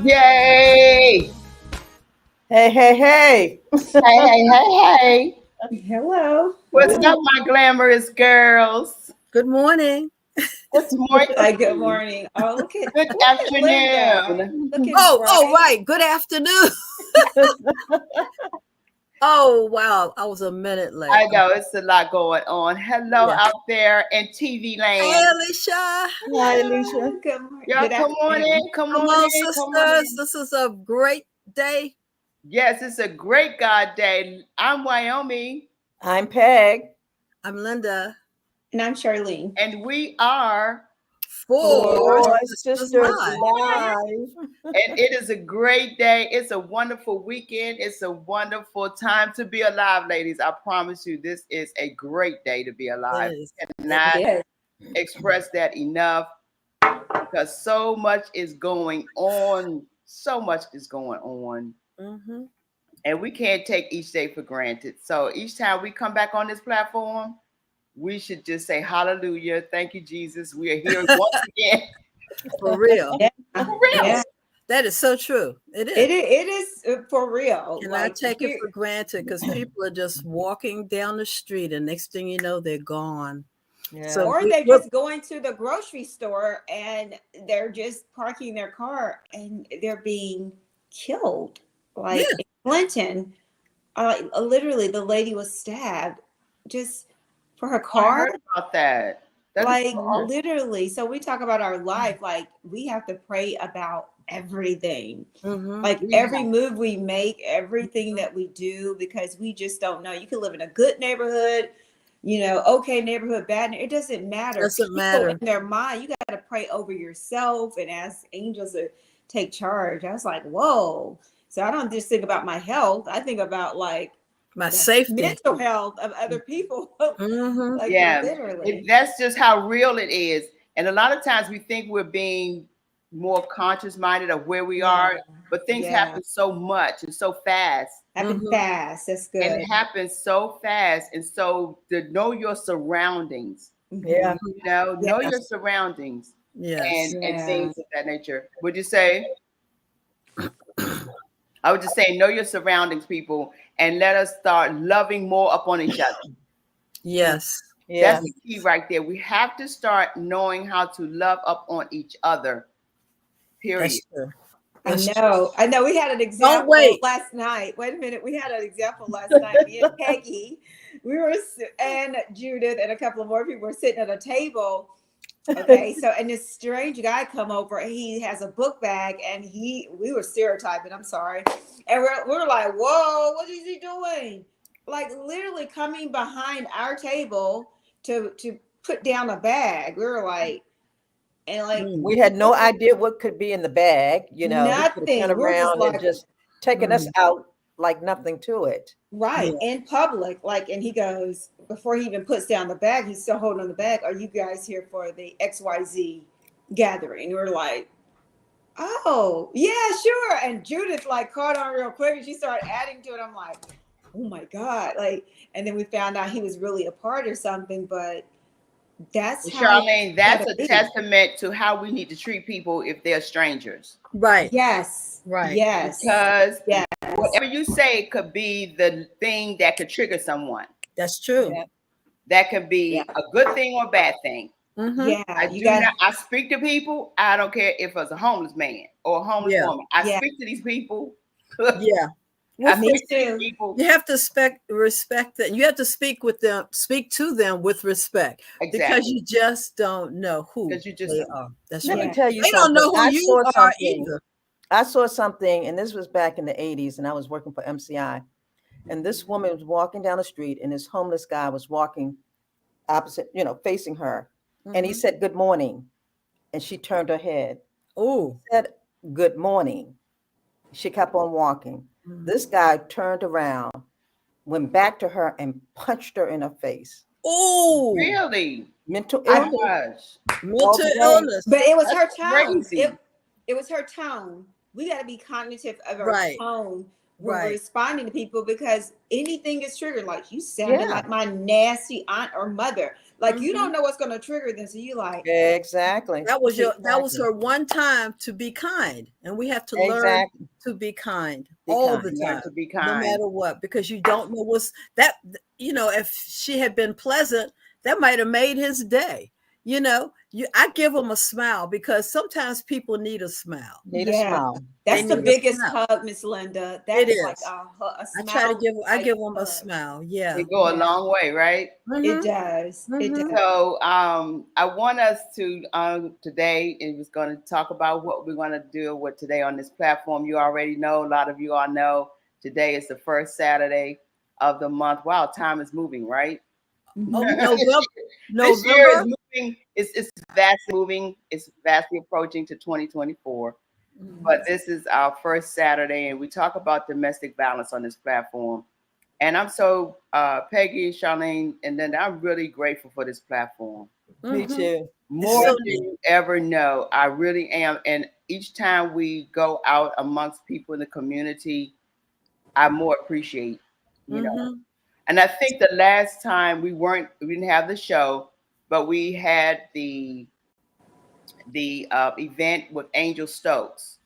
Yay! Hey, hey, hey. Hey. Hello. What's up, my glamorous girls? Good morning. Good morning. Good morning. Oh, look at Good afternoon. Right. Good afternoon. Oh, wow. I was a minute late. I know it's a lot going on. Hello out there in TV land. Hey, Alicia. Hi, Alicia. Good morning. Y'all, come on, sisters. This is a great day. Yes, it's a great God day. I'm Wyoming. I'm Peg. I'm Linda. And I'm Charlene. And we are 4SistersLIVE. And it is a great day. It's a wonderful weekend. It's a wonderful time to be alive, ladies. I promise you, this is a great day to be alive. I cannot express that enough because so much is going on. Mm-hmm. And we can't take each day for granted. So each time we come back on this platform, we should just say hallelujah. Thank you, Jesus. We are here once again. For real. For real. Yeah. That is so true. It is. It is for real. And I take it for granted because people are just walking down the street and next thing you know, they're gone. Yeah. So or they're just going to the grocery store and they're just parking their car and they're being killed. Like in Clinton, literally the lady was stabbed just for her car. I heard about that. Like literally. So we talk about our life, like we have to pray about everything. Mm-hmm. Like every move we make, everything that we do, because we just don't know. You can live in a good neighborhood, okay neighborhood, bad. It doesn't matter. Doesn't matter. In their mind, you got to pray over yourself and ask angels to take charge. I was like, whoa. So I don't just think about my health. I think about like my safety, mental health of other people. Mm-hmm. Like, yeah, literally. That's just how real it is. And a lot of times we think we're being more conscious minded of where we are, but things happen so much and so fast. Fast. That's good. And it happens so fast. And so to know your surroundings. Yeah. Know your surroundings. Yes. And things of that nature. Would you say? I would just say know your surroundings, people, and let us start loving more upon each other. Yes. That's the key right there. We have to start knowing how to love up on each other. Period. That's true. I know. We had an example last night. Wait a minute. We had an example last night. Me and Peggy, and Judith and a couple of more people were sitting at a table. Okay, so and this strange guy come over. He has a book bag, and we were stereotyping. I'm sorry, and we're like, whoa, what is he doing? Like literally coming behind our table to put down a bag. We were like, and like we had no idea what could be in the bag. Nothing. Turn around and just taking us out like nothing to it. Right. In public. Like, and he goes, before he even puts down the bag, he's still holding on the bag. Are you guys here for the XYZ gathering? And we're like, oh, yeah, sure. And Judith like caught on real quick and she started adding to it. I'm like, oh my God. Like, and then we found out he was really a part or something, but that's Charlene, that's a testament to how we need to treat people if they're strangers. Right. Yes. Right. Yes. Because whatever you say could be the thing that could trigger someone. That's true. Yeah. That could be a good thing or a bad thing. Mm-hmm. Yeah. I speak to people. I don't care if it's a homeless man or a homeless woman. I speak to these people. Yeah. Well, me too. You have to respect that. You have to speak to them with respect, because you just don't know who they are. That's right. Let me tell you they something. Don't know who you are either. I saw something, and this was back in the 80s, and I was working for MCI, and this woman was walking down the street, and this homeless guy was walking opposite, facing her, and he said, "Good morning," and she turned her head. Oh, said, "Good morning." She kept on walking. This guy turned around, went back to her, and punched her in her face. Oh, really? Mental illness. Mental illness. But it was her tone. It was her tone. We got to be cognitive of our tone when we're responding to people, because anything is triggered. Like, you sounded like my nasty aunt or mother. Like you don't know what's going to trigger them. So you like, exactly. That was her one time to be kind. And we have to learn to be kind all the time, to be kind. No matter what, because you don't know what's that, if she had been pleasant, that might have made his day. I give them a smile because sometimes people need a smile. Need a smile. That's the biggest hug, Miss Linda. That is like a smile. I give them a smile. Yeah. It go a long way, right? It does. It does. So I want us to today, it was going to talk about what we're going to do with today on this platform. You already know, a lot of you all know, today is the first Saturday of the month. Wow, time is moving, right? November. This year is moving. It's vastly moving. It's vastly approaching to 2024. But this is our first Saturday, and we talk about domestic violence on this platform. And I'm so Peggy, Charlene, and then I'm really grateful for this platform. Me too. More than you ever know, I really am. And each time we go out amongst people in the community, I more appreciate, And I think the last time we didn't have the show, but we had the event with Angel Stokes,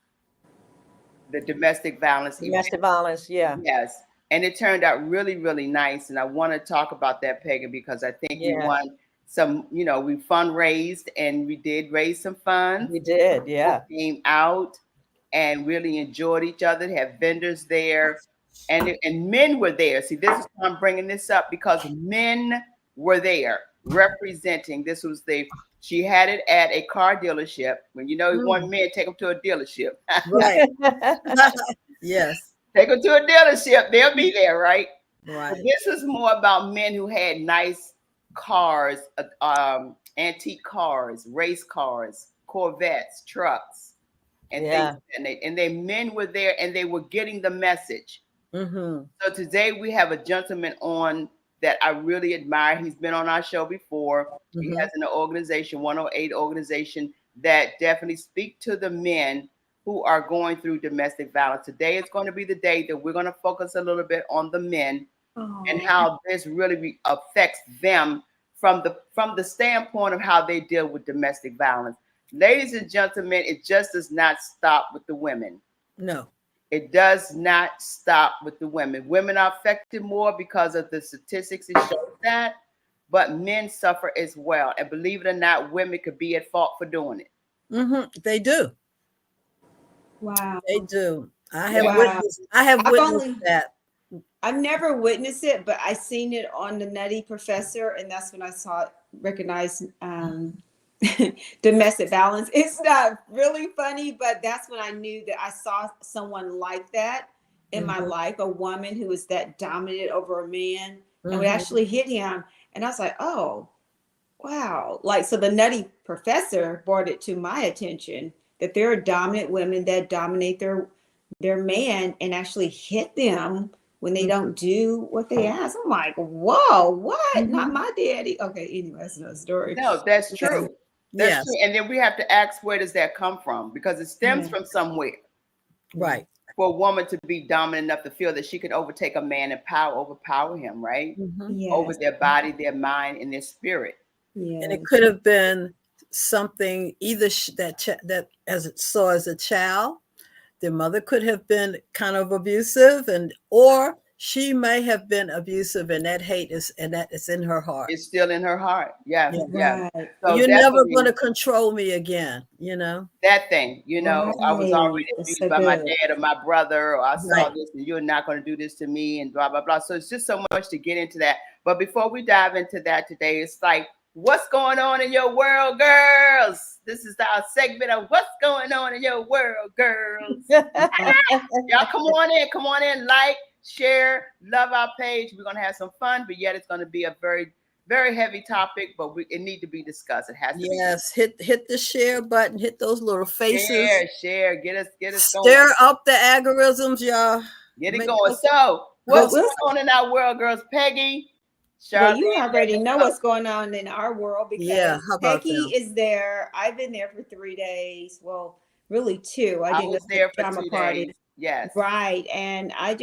the domestic violence. Domestic violence, yeah. Yes. And it turned out really, really nice. And I want to talk about that, Peggy, because I think we won some, we fundraised and we did raise some funds. We did, yeah. We came out and really enjoyed each other, had vendors there, and men were there. See, this is why I'm bringing this up, because men were there representing. She had it at a car dealership. When you want men, take them to a dealership. Right. Yes. Take them to a dealership. They'll be there, right? Right. But this was more about men who had nice cars, antique cars, race cars, Corvettes, trucks, and things. And they men were there, and they were getting the message. So today we have a gentleman on that I really admire. He's been on our show before. He has an organization, 108 organization, that definitely speak to the men who are going through domestic violence. Today is going to be the day that we're going to focus a little bit on the men and how this really affects them from the standpoint of how they deal with domestic violence. Ladies and gentlemen, it just does not stop with the women. No. It does not stop with the women. Women are affected more because of the statistics. It shows that, but men suffer as well. And believe it or not, women could be at fault for doing it. They do. Wow. They do. I have witnessed that. I've never witnessed it, but I seen it on the Nutty Professor, and that's when I recognized domestic violence. It's not really funny, but that's when I knew that I saw someone like that in my life, a woman who was that dominant over a man and would actually hit him. And I was like, oh, wow. Like, so the Nutty Professor brought it to my attention that there are dominant women that dominate their man and actually hit them when they don't do what they ask. I'm like, whoa, what? Not my daddy. Okay, anyway, that's another story. No, that's true. That's true. And then we have to ask, where does that come from? Because it stems from somewhere. Right. For a woman to be dominant enough to feel that she could overtake a man and overpower him, right? Over their body, their mind, and their spirit. Yeah. And it could have been something either that as it saw as a child, their mother could have been kind of abusive, or she may have been abusive, and that hate is in her heart. It's still in her heart. Yeah. Right. So you're never going to control me again. That thing. I was already abused by my dad or my brother, or I saw this, and you're not going to do this to me, and blah blah blah. So it's just so much to get into that. But before we dive into that today, it's like, what's going on in your world, girls? This is our segment of what's going on in your world, girls. Y'all come on in, like, share, love our page. We're gonna have some fun, but yet it's gonna be a very, very heavy topic, but it need to be discussed. It has to be. Yes, hit the share button, hit those little faces. Share, get us Stir going. up the algorithms, y'all. Get it going. So what's going on in our world, girls? Peggy, Charlotte, well, you already know what's going on in our world, because Peggy is there. I've been there for 3 days. Well, really 2. I was there for 2 days. Yes. Right. And I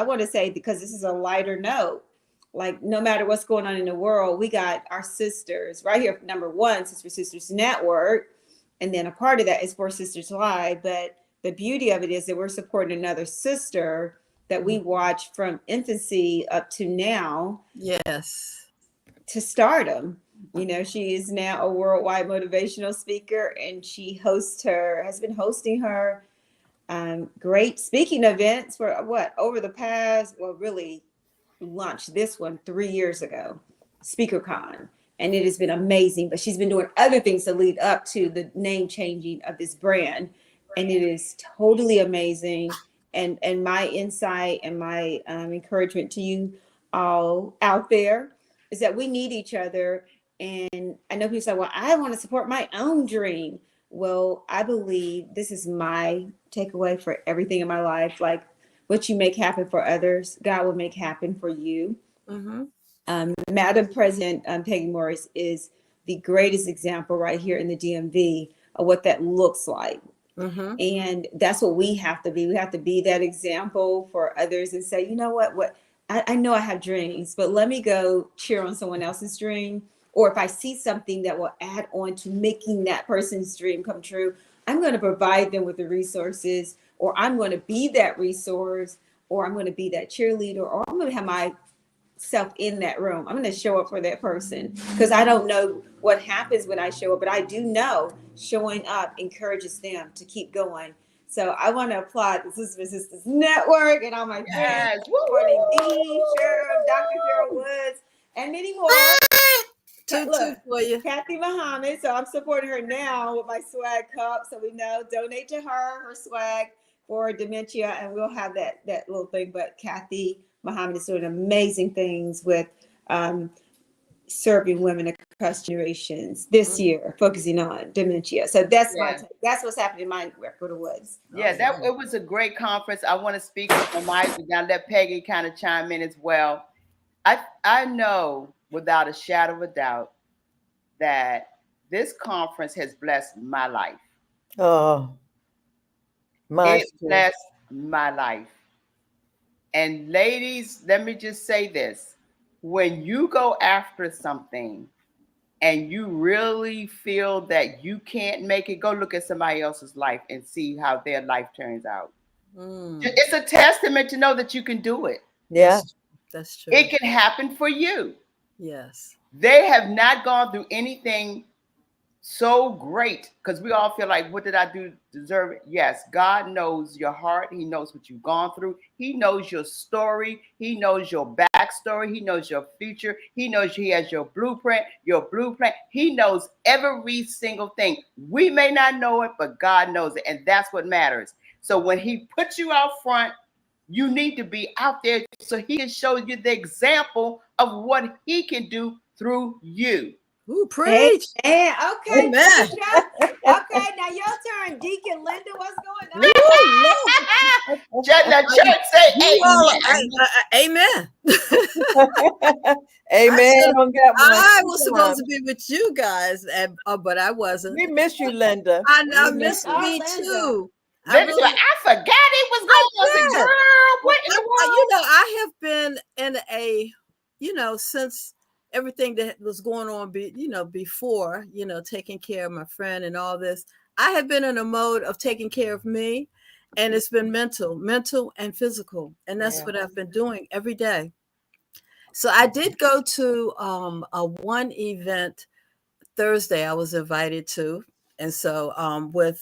want to say, because this is a lighter note, like no matter what's going on in the world, we got our sisters right here. Number one, Sister Sisters Network. And then a part of that is 4SistersLIVE. But the beauty of it is that we're supporting another sister that we watch from infancy up to now. Yes. To stardom. You know, she is now a worldwide motivational speaker, and she has been hosting her great speaking events for over the past, really launched this one 3 years ago, SpeakerCon, and it has been amazing. But she's been doing other things to lead up to the name changing of this brand, and it is totally amazing. And my insight and my encouragement to you all out there is that we need each other. And I know people say, well, I want to support my own dream. Well, I believe this is my takeaway for everything in my life. Like, what you make happen for others, God will make happen for you. Madam President Peggy Morris is the greatest example right here in the DMV of what that looks like. And that's what we have to be. We have to be that example for others and say, you know what, I know I have dreams, but let me go cheer on someone else's dream. Or if I see something that will add on to making that person's dream come true, I'm going to provide them with the resources, or I'm going to be that resource, or I'm going to be that cheerleader, or I'm going to have myself in that room. I'm going to show up for that person, because I don't know what happens when I show up, but I do know showing up encourages them to keep going. So I want to applaud the Sisters Network and all my friends supporting me, Sheriff, Dr. Carol Woods, and many more. Look, for you, Kathy Muhammad. So I'm supporting her now with my swag cup. So we know, donate to her swag for dementia, and we'll have that little thing. But Kathy Muhammad is doing amazing things with serving women across generations this year, focusing on dementia. So that's that's what's happening in my neck of the woods. Yeah, it was a great conference. I want to speak on my mic. Now let Peggy kind of chime in as well. I know without a shadow of a doubt that this conference has blessed my life. Oh, it blessed my life. And ladies, let me just say this. When you go after something and you really feel that you can't make it, go look at somebody else's life and see how their life turns out. It's a testament to know that you can do it. Yeah, that's true. It can happen for you. Yes. They have not gone through anything so great, because we all feel like, what did I do to deserve it? Yes, God knows your heart. He knows what you've gone through. He knows your story. He knows your backstory. He knows your future. He knows he has your blueprint. He knows every single thing. We may not know it, but God knows it. And that's what matters. So when he puts you out front, you need to be out there so he can show you the example of what he can do through you. Ooh, preach. Hey, okay. Amen. Okay, now your turn, Deacon Linda. What's going on? The church say Amen. amen. Amen. I was supposed to be with you guys, but I wasn't. We miss you, Linda. I miss me too. I forgot it was going on. Girl, what in the world? You know, I have been in a, since everything that was going on, before, taking care of my friend and all this, I have been in a mode of taking care of me, and it's been mental and physical. And that's what I've been doing every day. So I did go to a one event Thursday I was invited to. And so with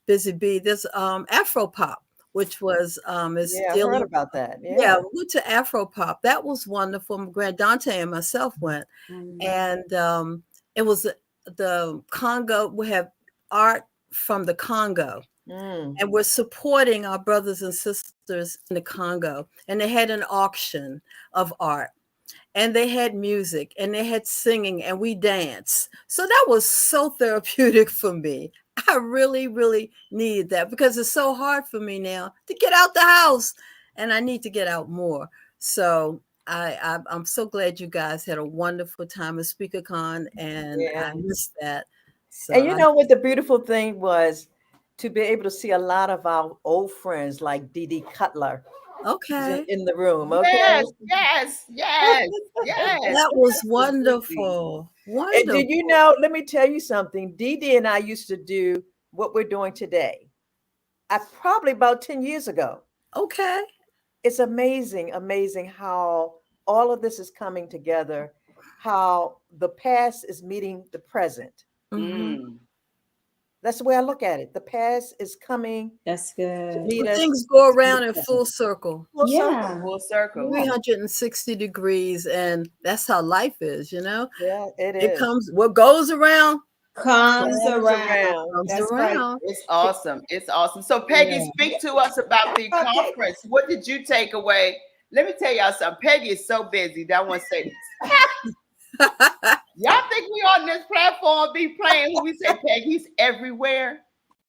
Busy Bee, there's Afro Pop, which was I heard about that. Yeah, we went to Afro Pop. That was wonderful. My grand Dante and myself went, and it was the Congo. We have art from the Congo, and we're supporting our brothers and sisters in the Congo. And they had an auction of art, and they had music, and they had singing, and we danced. So that was so therapeutic for me. I really, really needed that, because it's so hard for me now to get out the house, and I need to get out more. So I'm so glad you guys had a wonderful time at SpeakerCon, and I missed that. So and you know what the beautiful thing was? To be able to see a lot of our old friends like Dee Dee Cutler Okay. in the room. Okay. Yes. That was wonderful. And did you know, let me tell you something. Dee Dee and I used to do what we're doing today. Probably about 10 years ago. Okay. It's amazing how all of this is coming together, how the past is meeting the present. Mm. That's the way I look at it. The past is coming. That's good. To meet us. Things go around in full circle. Full Full circle. 360 degrees. And that's how life is, you know? Yeah, it comes, what goes around comes around. Comes That's around. right. It's awesome. It's awesome. So Peggy, speak to us about the conference. What did you take away? Let me tell y'all something. Peggy is so busy that I want to say this. Y'all think we on this platform be playing who we say Peggy's everywhere?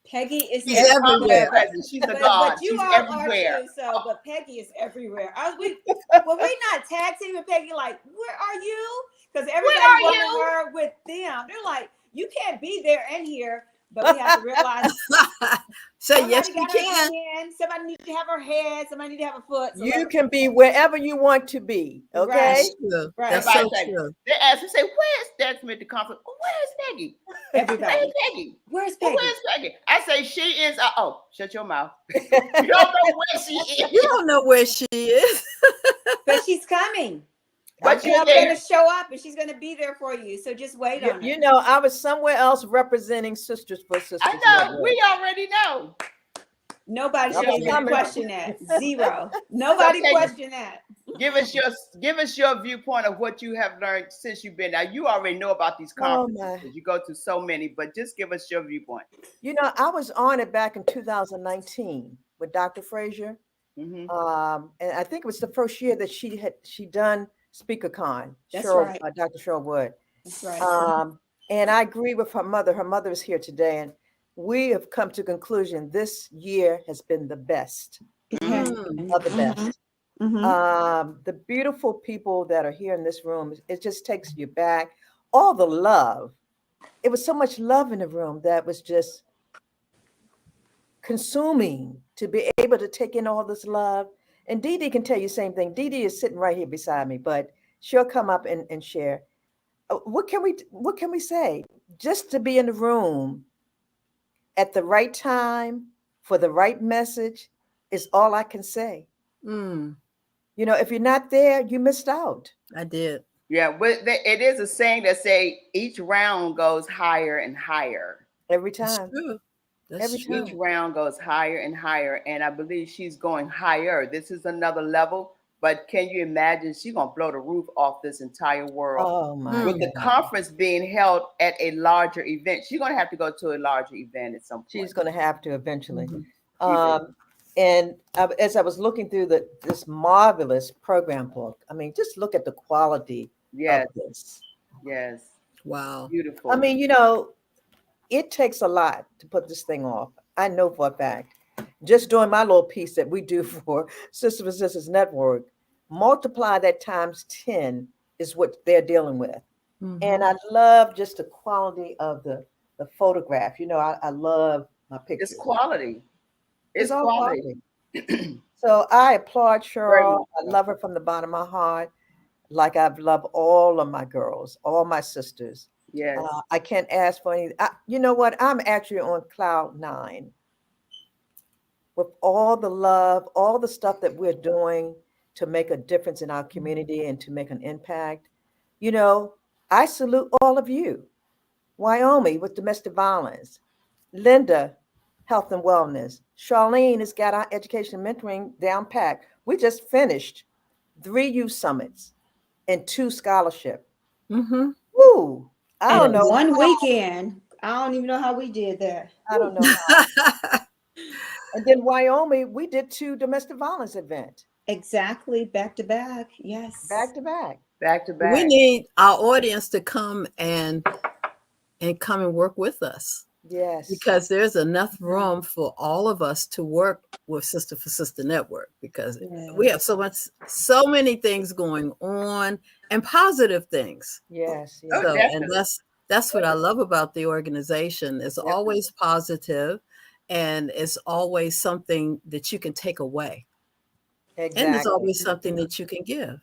Peggy is everywhere. She's a god. But you She's all everywhere. are too, but Peggy is everywhere. We not tag teaming Peggy like, where are you? Because everybody wanted her with them. They're like, you can't be there and here. But we have to realize so yes, you can. Somebody needs to have her head. Somebody needs to have a foot. So you can be wherever you want to be. Okay. That's true. Right. That's so true. They ask me, say, where's Desmond at the conference? Where's Peggy? Everybody. Where's Peggy? Where's Peggy? Where's Peggy? I say she is. Shut your mouth. You don't know where she is. You don't know where she is. But she's coming. But she's going to show up and she's going to be there for you. So just wait on her. You know, I was somewhere else representing Sisters for Sisters. I know. Network. We already know. Nobody should even question that. Zero. Nobody question that. Give us your viewpoint of what you have learned since you've been there. You already know about these conferences. You go to so many, but just give us your viewpoint. You know, I was on it back in 2019 with Dr. Frazier. And I think it was the first year that she done SpeakerCon. That's Cheryl, right. Dr. Cheryl Wood. That's right. And I agree with her mother. Her mother is here today, and we have come to conclusion this year has been the best of the best. The beautiful people that are here in this room, it just takes you back. All the love. It was so much love in the room that was just consuming to be able to take in all this love. And Dee Dee can tell you the same thing. Dee Dee is sitting right here beside me, but she'll come up and share. What can we say? Just to be in the room at the right time for the right message is all I can say. You know, if you're not there, you missed out. I did. Yeah, but it is a saying that say each round goes higher and higher. Every time. That's true. Each round goes higher and higher, and I believe she's going higher. This is another level, but can you imagine she's gonna blow the roof off this entire world? Oh my! With the conference being held at a larger event, she's gonna have to go to a larger event at some point. She's gonna have to eventually. And as I was looking through this marvelous program book, I mean, just look at the quality of this. Yes. Wow. Beautiful. I mean, you know, it takes a lot to put this thing off. I know for a fact. Just doing my little piece that we do for Sisters for Sisters Network, multiply that times 10 is what they're dealing with. And I love just the quality of the photograph. You know, I love my pictures. It's quality. It's all quality. So I applaud Cheryl. I love her from the bottom of my heart. Like I've loved all of my girls, all my sisters. Yes. I can't ask for anything. You know what? I'm actually on cloud 9 with all the love, all the stuff that we're doing to make a difference in our community and to make an impact. You know, I salute all of you. Wyoming with domestic violence. Linda, health and wellness. Charlene has got our education and mentoring down packed. We just finished 3 youth summits and 2 scholarship. Woo! I don't know. One weekend. I don't even know how we did that. I don't know how. And then Wyoming, we did 2 domestic violence events. Exactly. Back to back. Yes. Back to back. Back to back. We need our audience to come and come and work with us. Yes. Because there's enough room for all of us to work with Sister for Sister Network, because we have so many things going on and positive things. Yes. So, and that's what I love about the organization. It's always positive, and it's always something that you can take away. Exactly. And there's always something that you can give.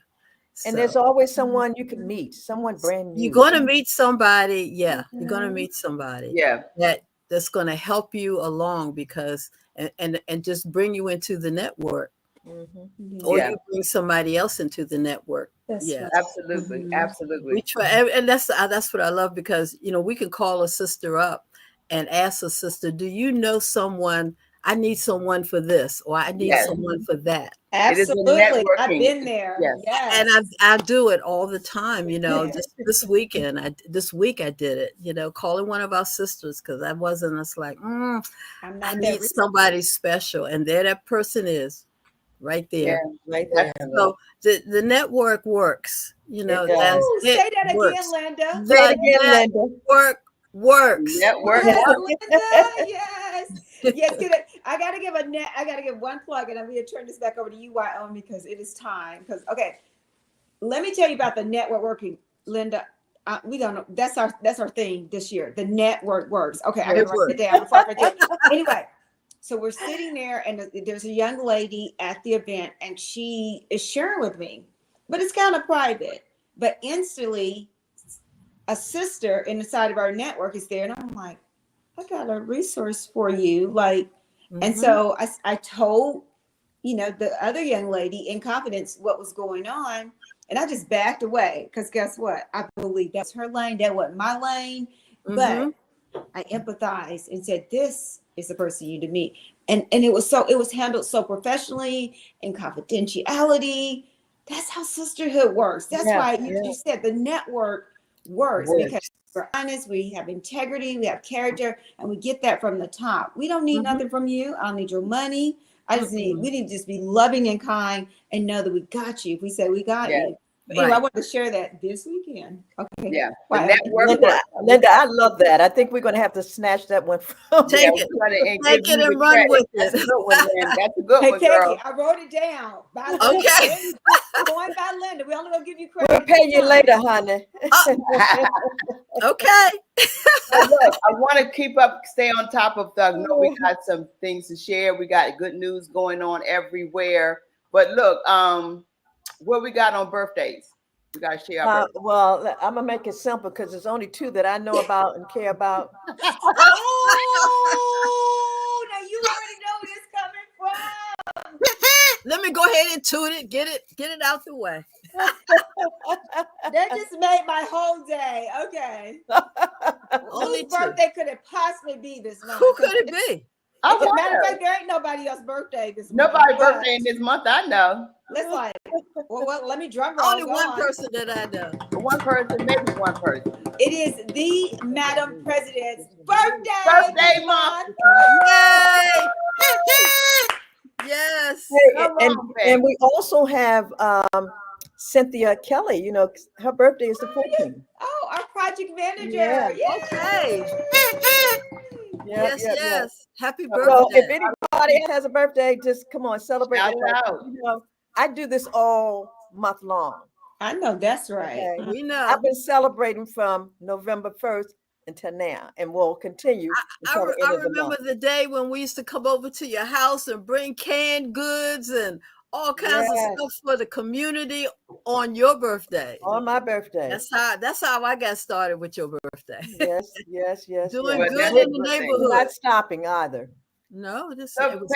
And there's always someone you can meet, someone brand new. You're going to meet somebody. Yeah, you're going to meet somebody. Yeah. That's going to help you along because and just bring you into the network. Or you bring somebody else into the network. Right. Absolutely. Absolutely. We try, and that's what I love because we can call a sister up and ask a sister, do you know someone? I need someone for this, or I need someone for that. Absolutely, I've been there. Yes. And I do it all the time. Just this weekend, this week I did it. Calling one of our sisters because I wasn't. It's like, I need somebody special, and there that person is. Right there. Yeah, right there. So the network works. Say that again, Linda. Say it again, Linda. Network works. Network. Linda, yes. Yes, I gotta give one plug, and I'm gonna turn this back over to you, Wyoming, because it is time. Let me tell you about the network working, Linda. We don't know. That's our thing this year. The network works. Okay, I gotta write it down before I forget. Anyway. So we're sitting there and there's a young lady at the event and she is sharing with me, but it's kind of private. But instantly a sister inside of our network is there. And I'm like, I got a resource for you. And so I told, the other young lady in confidence what was going on. And I just backed away because guess what? I believe that's her lane. That wasn't my lane. But I empathized and said, this is the person you need to meet. And it was handled so professionally and confidentiality. That's how sisterhood works. That's why you said the network works because we're honest, we have integrity, we have character, and we get that from the top. We don't need nothing from you. I don't need your money. We need to just be loving and kind and know that we got you. If we say we got you. But anyway, I wanted to share that this weekend. Okay. Yeah. Linda, I love that. I think we're going to have to snatch that one from Take it and run with it. That's a good one, man. That's a good one, girl. I wrote it down. Okay. Going by Linda. We're only going to give you credit. We'll pay you later, honey. Okay. Look, I want to stay on top of we got some things to share. We got good news going on everywhere. But look, what we got on birthdays? We got to share our birthdays. Well, I'm going to make it simple because there's only two that I know about and care about. Oh, now you already know where it's coming from. Let me go ahead and toot it. Get it out the way. That just made my whole day. Okay. Whose birthday could it possibly be this month? Who could it be? As a matter of fact, there ain't nobody else's birthday this month. Nobody's birthday in this month, I know. Let's let me drum roll. Only one person that I know. One person, maybe one person. It is the Madam President's birthday. Birthday month. Yay! Yes. And we also have Cynthia Kelly. Her birthday is the 14th. Oh, our project manager. Yeah. Okay. Yes. Happy birthday. Well, if anybody has a birthday, just come on, celebrate. Shout out. I do this all month long. I know that's right. Okay? We know. I've been celebrating from November 1st until now, and we'll continue. I remember the day when we used to come over to your house and bring canned goods and all kinds of stuff for the community on your birthday. On my birthday. That's how I got started with your birthday. Yes. Doing good in the neighborhood. Not stopping either. No,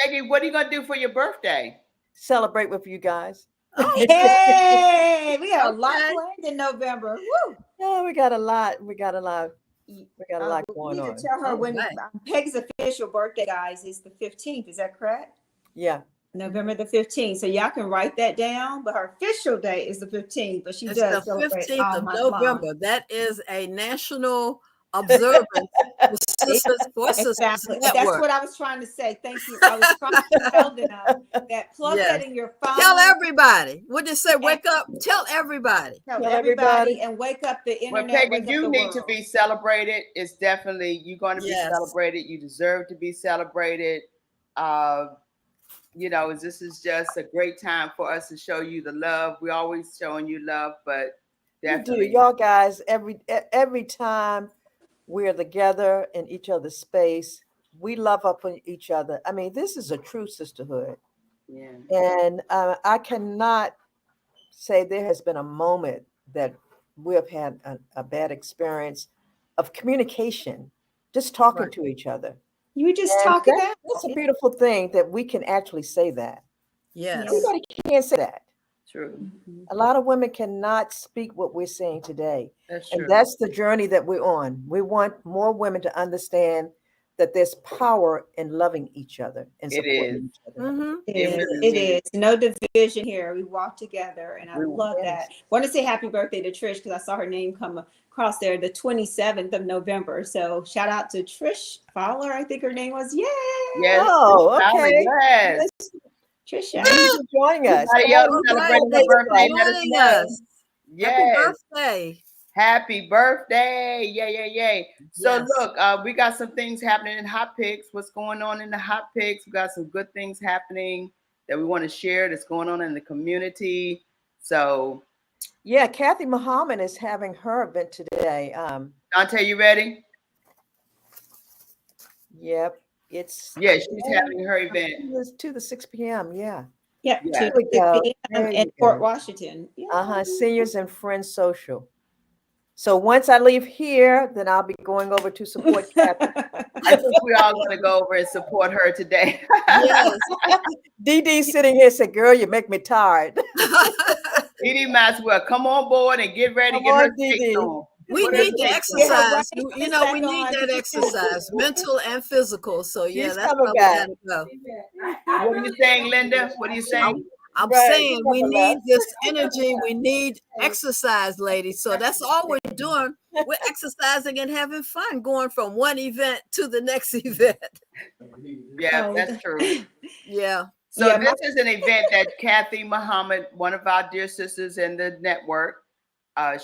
Peggy, what are you gonna do for your birthday? Celebrate with you guys. Hey, we got a lot planned in November. Woo! Yeah, we got a lot. We got a lot going on. We need to tell her when Peg's official birthday, guys, is the 15th. Is that correct? Yeah. November the 15th. So y'all can write that down, but her official day is the 15th, but it's the 15th of November. Long. That is a national observance for Sisters exactly. That's what I was trying to say. Thank you. I was trying to tell them that plug that in your phone. Tell everybody. What did you say? Wake up. Tell everybody. Tell everybody and wake up the internet. Well, Peggy, you need to be celebrated. It's definitely, you're going to be celebrated. You deserve to be celebrated. This is just a great time for us to show you the love. We're always showing you love, but definitely. Y'all guys, every time we're together in each other's space, we love up on each other. I mean, this is a true sisterhood. Yeah. And I cannot say there has been a moment that we have had a bad experience of communication, just talking to each other. You just And talk it out. that's a beautiful thing that we can actually say that. Yes. Everybody can't say that. True. A lot of women cannot speak what we're saying today. That's And true. that's the journey that we're on. We want more women to understand that there's power in loving each other and It is. supporting each other. It is. No division here. We walk together, and I love that. Want to say happy birthday to Trish because I saw her name come across there the 27th of November. So shout out to Trish Fowler, I think her name was. Yay! Yes. Oh, okay. Yes. Trisha. Thank you for joining us. Everybody else celebrating their birthday, let us know. Happy birthday. Happy birthday. Yay. So Yes. look, we got some things happening in Hot Picks. What's going on in the Hot Picks? We got some good things happening that we want to share that's going on in the community. So yeah, Kathy Muhammad is having her event today. Dante, you ready? Yep. It's she's having her event. It's 2 to 6 p.m. Yeah. Yeah, Yeah. 2 p.m. in Fort Washington. Yeah. Seniors and Friends Social. So once I leave here, then I'll be going over to support Kathy. I think we're all going to go over and support her today. Yes. Dee Dee sitting here said, "Girl, you make me tired." Dee Dee might as well come on board and get ready. Come Get her on, Dee skates Dee. on. We Put need her the skates exercise. on. You know, we need that exercise, mental and physical. So yeah, She's that's coming where we back. gotta go. What are you saying, Linda? What are you saying? I'm Right, saying we couple need left. this energy. We need exercise, ladies. So that's all we're doing. We're exercising and having fun, going from one event to the next event. Yeah, that's true. Yeah. So this is an event that Kathy Muhammad, one of our dear sisters in the network,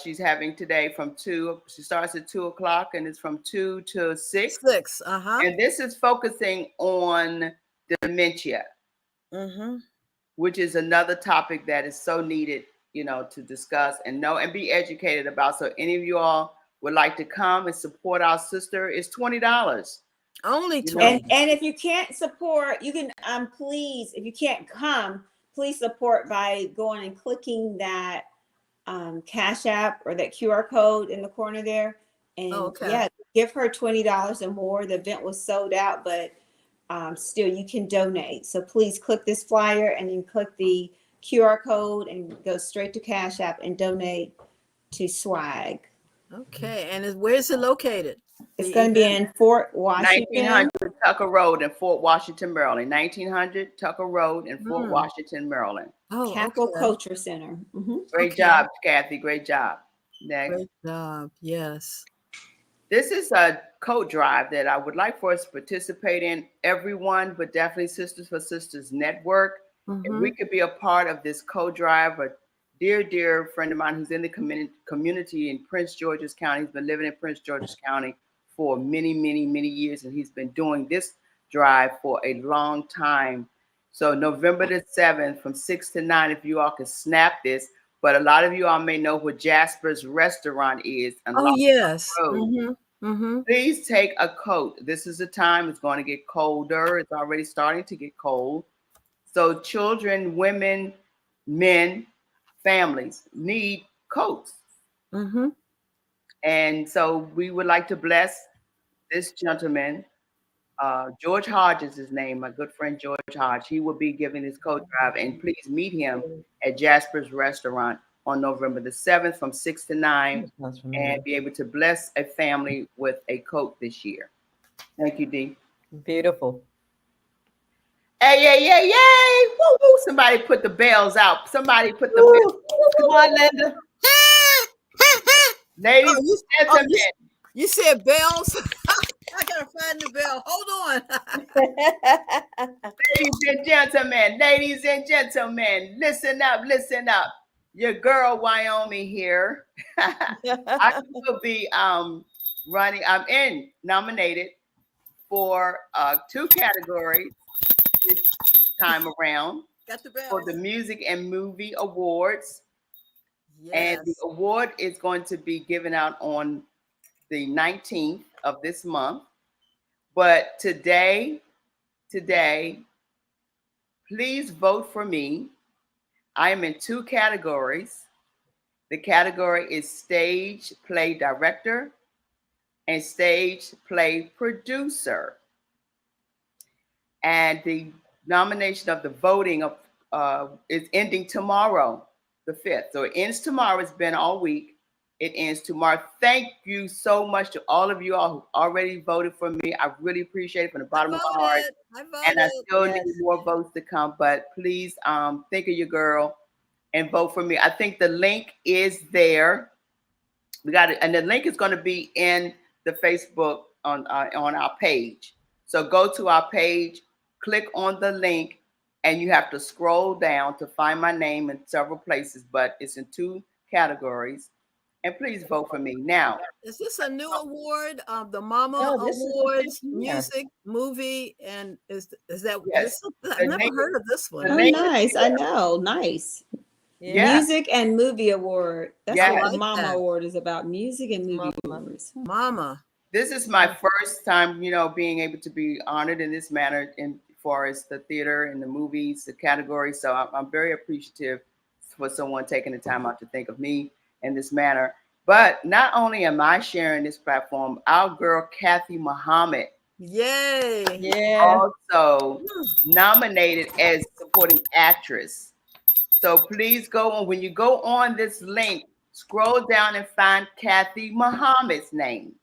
she's having today from 2. She starts at 2 o'clock and it's from 2 to 6. 6. And this is focusing on dementia, which is another topic that is so needed, to discuss and know and be educated about. So any of you all would like to come and support our sister, it's $20. Only 20. And if you can't support, you can please, if you can't come, please support by going and clicking that Cash App or that QR code in the corner there. And give her $20 or more. The event was sold out, but still you can donate. So please click this flyer and then click the QR code and go straight to Cash App and donate to Swag. Okay. And where is it located? It's going to be in Fort Washington. 1900 Tucker Road in Fort Washington, Maryland. 1900 Tucker Road in Fort Washington, Maryland. Capital Culture Center. Great job, Kathy. Great job. Next. Great job. Yes. This is a coat drive that I would like for us to participate in, everyone, but definitely Sisters for Sisters Network. If we could be a part of this coat drive, a dear friend of mine who's in the community in Prince George's County. He's been living in Prince George's County for many years, and he's been doing this drive for a long time. So November the 7th from 6 to 9, if you all can snap this. But a lot of you all may know what Jasper's Restaurant is. Yes. Please take a coat. This is the time. It's going to get colder. It's already starting to get cold. So children, women, men, families need coats. And so we would like to bless this gentleman. George Hodge is his name, my good friend George Hodge. He will be giving his coat drive, and please meet him at Jasper's Restaurant on November the 7th from 6 to 9 and be able to bless a family with a coat this year. Thank you, Dee. Beautiful. Hey, yay. Woo. Somebody put the bells out. Somebody put the bells. Come on, Linda. Ladies and gentlemen. You said bells? I gotta find the bell. Hold on. Ladies and gentlemen, listen up. Your girl Wyoming here. I will be running. I'm nominated for 2 categories this time around. Got the bell. For the Music and Movie Awards. Yes. And the award is going to be given out on the 19th of this month. But today, please vote for me. I am in 2 categories. The category is stage play director and stage play producer. And the nomination of the voting is ending tomorrow, the 5th. So it ends tomorrow. It's been all week. It ends tomorrow. Thank you so much to all of you all who already voted for me. I really appreciate it from the bottom of my heart. And I still need more votes to come. But please think of your girl and vote for me. I think the link is there. We got it, and the link is going to be in the Facebook on our page. So go to our page, click on the link, and you have to scroll down to find my name in several places, but it's in 2 categories. And please vote for me. Now, is this a new award? The Mama Awards, music, movie, and is that? Yes. I've never heard of this one. Oh, nice! I know, nice. Yeah. Music and Movie Award. That's what the like Mama that. Award is about. Music and movie awards. Mama. This is my first time, being able to be honored in this manner in far as the theater and the movies, the category. So I'm very appreciative for someone taking the time out to think of me in this manner. But not only am I sharing this platform, our girl Kathy Muhammad, yay, also nominated as supporting actress. So please go on. When you go on this link, scroll down and find Kathy Muhammad's name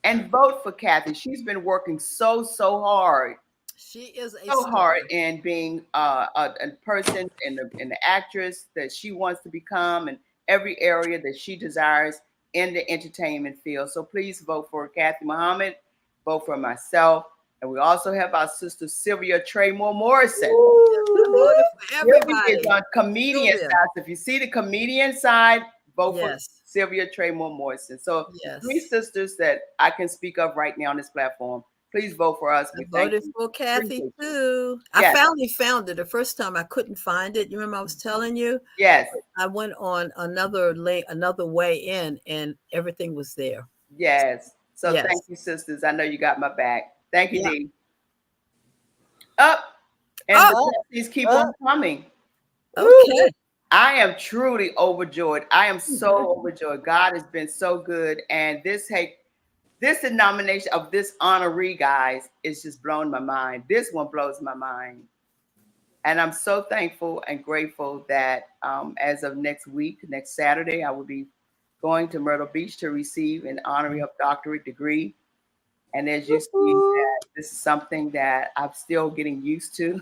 and vote for Kathy. She's been working so hard. She is so hard in being a person and the actress that she wants to become in every area that she desires in the entertainment field. So please vote for Kathy Muhammad, vote for myself. And we also have our sister Sylvia Traymore Morrison. Everybody is on comedian side. So if you see the comedian side, vote for Sylvia Traymore Morrison. So 3 sisters that I can speak of right now on this platform. Please vote for us. I voted for Kathy too. I finally found it. The first time I couldn't find it. You remember I was telling you? Yes. I went on another link, another way in, and everything was there. Yes. So thank you, sisters. I know you got my back. Thank you, Dee. Up. And please keep on coming. Okay. I am truly overjoyed. I am so overjoyed. God has been so good. And this denomination of this honoree, guys, is just blowing my mind. This one blows my mind. And I'm so thankful and grateful that as of next week, next Saturday, I will be going to Myrtle Beach to receive an honorary of doctorate degree. And as you see, this is something that I'm still getting used to.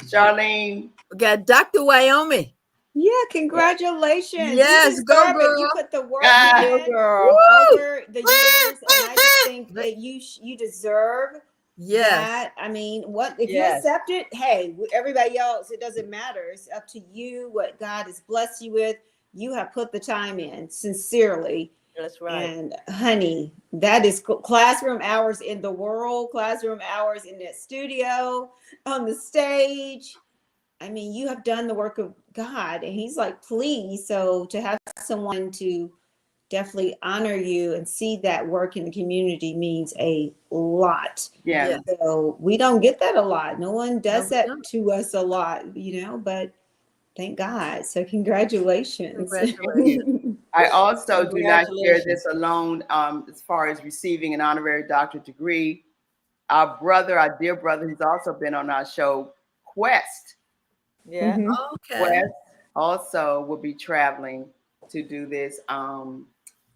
Charlene. We got Dr. Wyoming. Yeah, congratulations. Yes, go girl. You put the work in over the years, and I just think that you deserve that. I mean, if you accept it, hey, everybody else, it doesn't matter. It's up to you what God has blessed you with. You have put the time in, sincerely. That's right. And honey, that is classroom hours in the world, classroom hours in that studio, on the stage. I mean, you have done the work of God, and he's like, please. So to have someone to definitely honor you and see that work in the community means a lot. Yeah. So we don't get that a lot. No one does that to us a lot, but thank God. So congratulations. I also do not share this alone as far as receiving an honorary doctorate degree. Our dear brother, who's also been on our show, Quest. Yeah. Okay. Quest also will be traveling to do this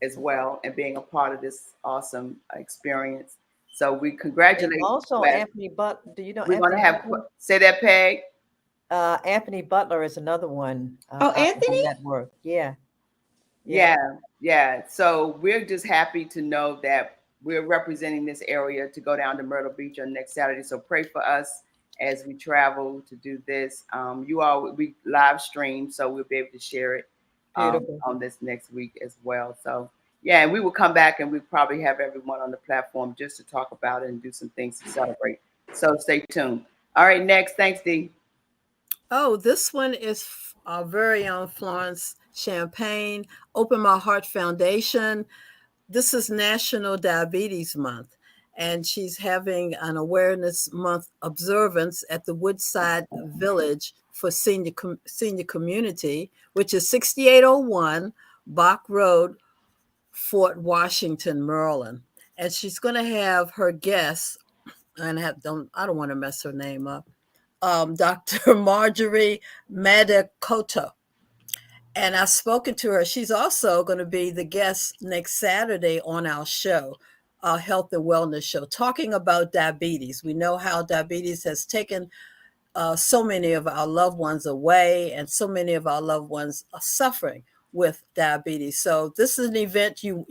as well and being a part of this awesome experience. So we congratulate. And also, Quest. Anthony Butler. Do you know? We're going to have say that, Peg. Anthony Butler is another one. Anthony? Network. Yeah. So we're just happy to know that we're representing this area to go down to Myrtle Beach on next Saturday. So pray for us as we travel to do this. We live stream, so we'll be able to share it on this next week as well. So and we will come back and we probably have everyone on the platform just to talk about it and do some things to celebrate. So stay tuned. All right, next. Thanks, Dee. Oh, this one is our very own Florence Champagne, Open My Heart Foundation. This is National Diabetes Month. and she's having an awareness month observance at the Woodside Village for senior community, which is 6801 Bach Road, Fort Washington, Maryland. And she's going to have her guests, and I don't want to mess her name up, Dr. Marjorie Madakoto. And I've spoken to her. She's also going to be the guest next Saturday on our show, our health and wellness show, talking about diabetes. We know how diabetes has taken so many of our loved ones away, and so many of our loved ones are suffering with diabetes. So this is an event you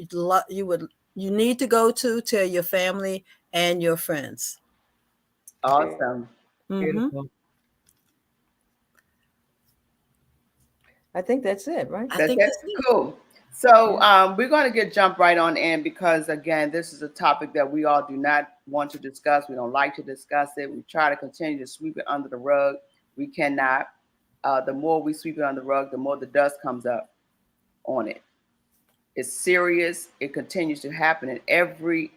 need to go to. Tell your family and your friends. Awesome. Beautiful. I think that's it, right? I think that's cool. So we're going to jump right on in, because again, this is a topic that we all do not want to discuss. We don't like to discuss it. We try to continue to sweep it under the rug. We cannot. The more we sweep it under the rug, the more the dust comes up on it. It's serious. It continues to happen in every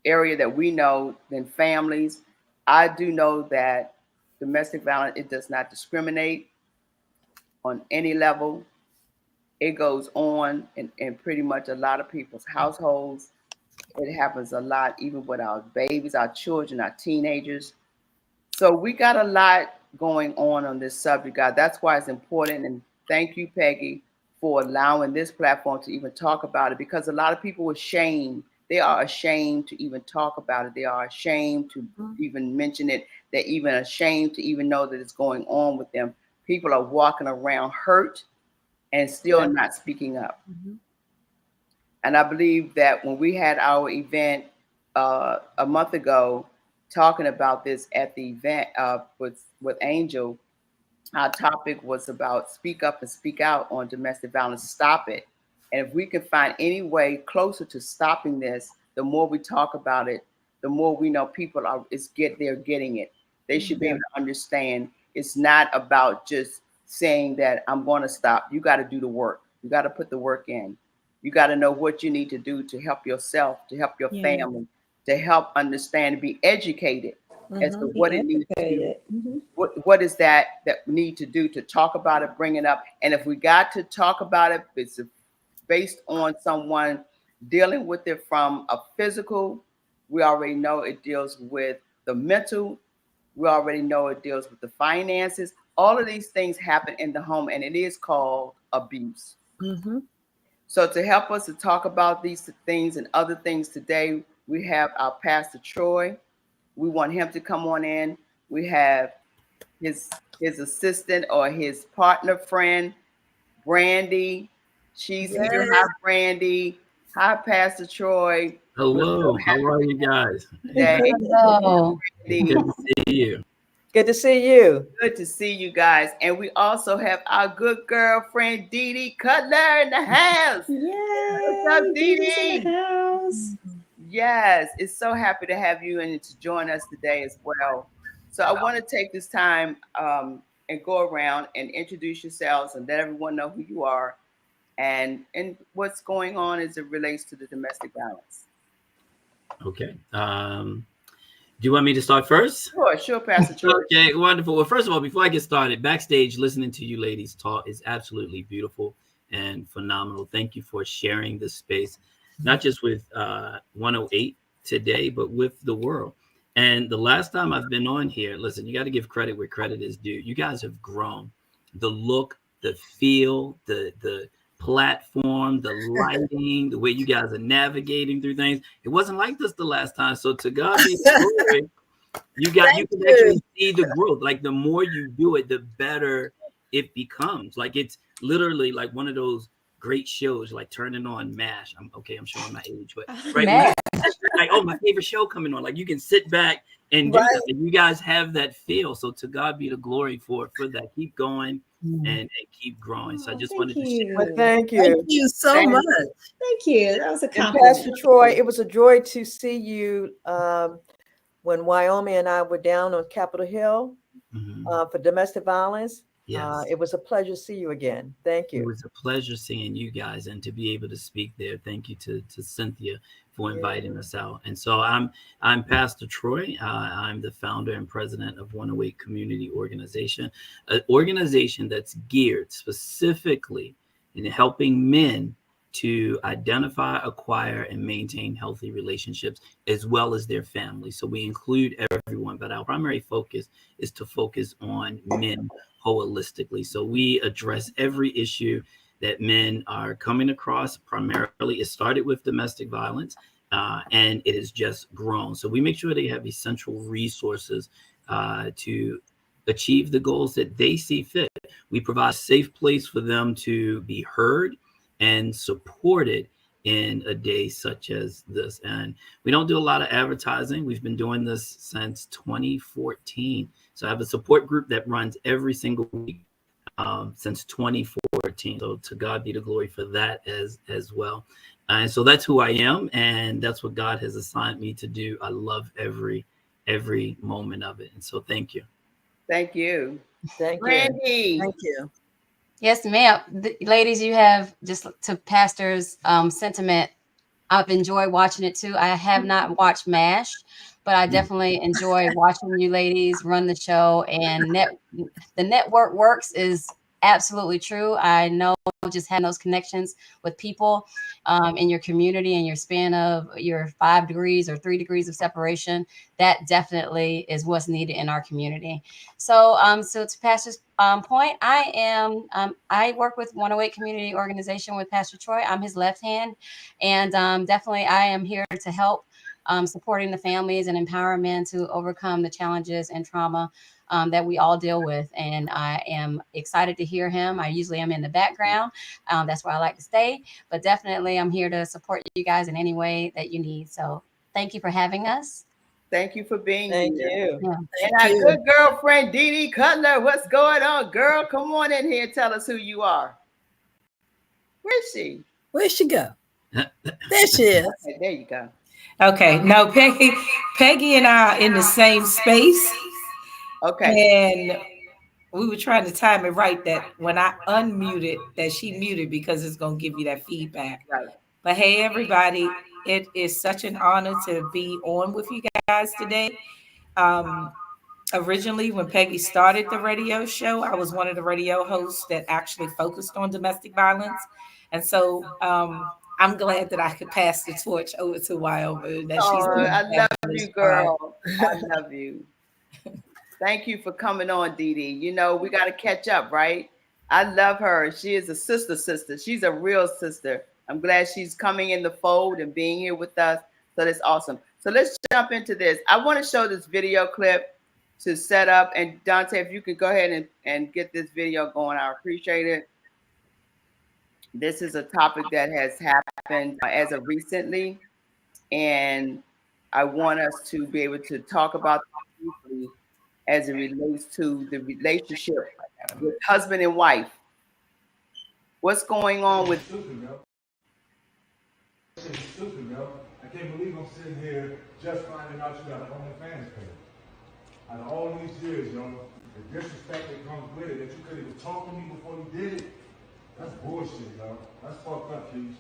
area that we know, in families. I do know that domestic violence, it does not discriminate on any level. It goes on in pretty much a lot of people's households. It happens a lot, even with our babies, our children, our teenagers. So we got a lot going on this subject, guys. That's why it's important. And thank you, Peggy, for allowing this platform to even talk about it, because a lot of people are ashamed. They are ashamed to even talk about it. They are ashamed to even mention it. They're even ashamed to even know that it's going on with them. People are walking around hurt and still not speaking up. And I believe that when we had our event a month ago, talking about this at the event with Angel, our topic was about speak up and speak out on domestic violence. Stop it. And if we can find any way closer to stopping this, the more we talk about it, the more we know people they're getting it. They should be able to understand it's not about just saying that I'm going to stop. You got to do the work. You got to put the work in. You got to know what you need to do to help yourself, to help your family, to help understand, be educated as to what it needs to do. What is that we need to do to talk about it, bring it up. And if we got to talk about it, it's based on someone dealing with it from a physical. We already know it deals with the mental. We already know it deals with the finances. All of these things happen in the home, and it is called abuse. So to help us to talk about these things and other things today, we have our Pastor Troy. We want him to come on in. We have his assistant or his partner friend, Brandy. She's here. Hi, Brandy. Hi, Pastor Troy. Hello. How are you guys? Hello. Good to see you. Good to see you. Good to see you guys. And we also have our good girlfriend, Dee Dee Cutler, in the house. Yay! What's up, Dee Dee? In the house. Yes, it's so happy to have you and to join us today as well. So I want to take this time and go around and introduce yourselves and let everyone know who you are and what's going on as it relates to the domestic violence. Okay. Do you want me to start first? Sure, Pastor Troy. Okay, wonderful. Well, first of all, before I get started, backstage, listening to you ladies talk is absolutely beautiful and phenomenal. Thank you for sharing this space, not just with 108 today, but with the world. And the last time I've been on here, listen, you got to give credit where credit is due. You guys have grown. The look, the feel, the platform, the lighting, the way you guys are navigating through things. It wasn't like this the last time. So to God be the glory. You can actually see the growth. Like the more you do it, the better it becomes. Like it's literally like one of those great shows, like turning on MASH. I'm showing my age, but right, like, oh, my favorite show coming on. Like you can sit back and do that. And you guys have that feel. So to God be the glory for that. Keep going and keep growing. So I just wanted to share. Well, thank you. Thank you so much. Thank you. That was a compliment. Pastor Troy, it was a joy to see you when Wyoming and I were down on Capitol Hill for domestic violence. Yes. It was a pleasure to see you again. Thank you. It was a pleasure seeing you guys and to be able to speak there. Thank you to Cynthia for inviting us out. And so I'm Pastor Troy. I'm the founder and president of 108 Community Organization, an organization that's geared specifically in helping men to identify, acquire, and maintain healthy relationships as well as their families. So we include everyone, but our primary focus is to focus on men holistically. So we address every issue that men are coming across. Primarily, it started with domestic violence, and it has just grown. So we make sure they have essential resources to achieve the goals that they see fit. We provide a safe place for them to be heard and supported in a day such as this. And we don't do a lot of advertising. We've been doing this since 2014. So I have a support group that runs every single week since 2014. So to God be the glory for that as well. And so that's who I am, and that's what God has assigned me to do. I love every moment of it. And so thank you. Thank you. Thank Randy. you. Thank you. Yes, ma'am. Ladies, you have, just to Pastor's sentiment, I've enjoyed watching it too. I have not watched MASH, but I definitely enjoy watching you ladies run the show. And the network works is absolutely true. I know just having those connections with people in your community and your span of your 5 degrees or 3 degrees of separation, that definitely is what's needed in our community. So, so to Pastor's point, I work with 108 Community Organization with Pastor Troy. I'm his left hand, and definitely I am here to help supporting the families and empowerment to overcome the challenges and trauma that we all deal with. And I am excited to hear him. I usually am in the background. That's where I like to stay, but definitely I'm here to support you guys in any way that you need. So thank you for having us. Thank you for being here. Thank you. Yeah. And our good girlfriend, Dee Dee Cutler. What's going on, girl? Come on in here and tell us who you are. Where is she? Where'd she go? There she is. Okay, there you go. Okay, no, Peggy and I are in the same space. Okay. And we were trying to time it right that when I unmuted, that she muted because it's going to give you that feedback. Right. But hey, everybody, it is such an honor to be on with you guys today. Originally, when Peggy started the radio show, I was one of the radio hosts that actually focused on domestic violence. And so I'm glad that I could pass the torch over to Wyoma. That I love you, girl. I love you. Thank you for coming on, Dee Dee. You know, we got to catch up, right? I love her. She is a sister. She's a real sister. I'm glad she's coming in the fold and being here with us. So that's awesome. So let's jump into this. I want to show this video clip to set up. And Dante, if you could go ahead and get this video going, I appreciate it. This is a topic that has happened as of recently. And I want us to be able to talk about this briefly as it relates to the relationship with husband and wife. What's going on with... Stupid, yo. I can't believe I'm sitting here just finding out you got an OnlyFans page. Out of all these years, yo, the disrespect that comes with it, that you could even talk to me before you did it, that's bullshit, yo. That's fucked up, Keith.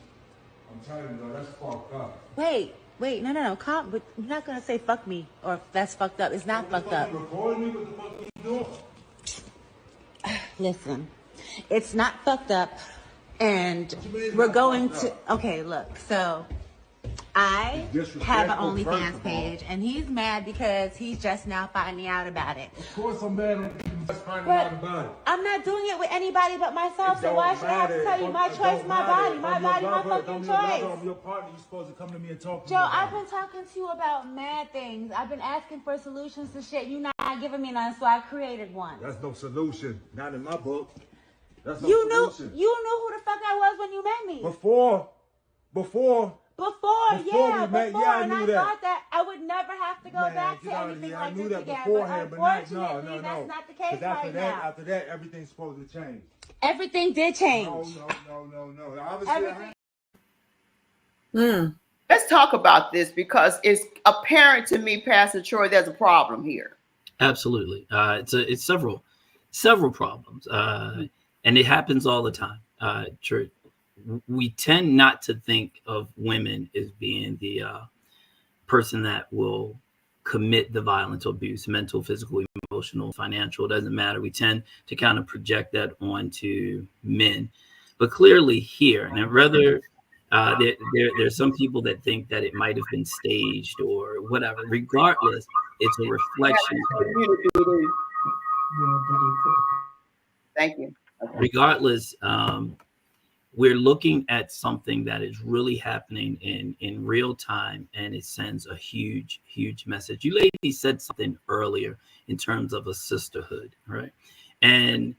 I'm telling you, yo, that's fucked up. Wait, no. But you're not gonna say fuck me or that's fucked up. It's not fucked up. You recording me? What the fuck are you doing? Listen, it's not fucked up, and we're going to. Okay, look. So I have an OnlyFans page, and he's mad because he's just now finding out about it. Of course I'm mad at you just finding out about it. I'm not doing it with anybody but myself, so why should I have to tell you? My choice, my body, my fucking choice. I'm your partner. You're supposed to come to me and talk to me. Joe, I've been talking to you about mad things. I've been asking for solutions to shit. You're not giving me none, so I created one. That's no solution. Not in my book. That's no solution. You knew who the fuck I was when you met me. Before, I knew that. Thought that I would never have to go back to anything like this again. Beforehand, but unfortunately, no. That's not the case right now. After that, everything's supposed to change. Everything did change. No. Obviously, Let's talk about this because it's apparent to me, Pastor Troy, there's a problem here. Absolutely. It's several several problems, and it happens all the time. We tend not to think of women as being the person that will commit the violence or abuse, mental, physical, emotional, financial, doesn't matter. We tend to kind of project that onto men. But clearly here, and rather there's some people that think that it might have been staged or whatever. Regardless, it's a reflection. Thank you. Okay. Regardless, we're looking at something that is really happening in real time, and it sends a huge message. You ladies said something earlier in terms of a sisterhood, right? And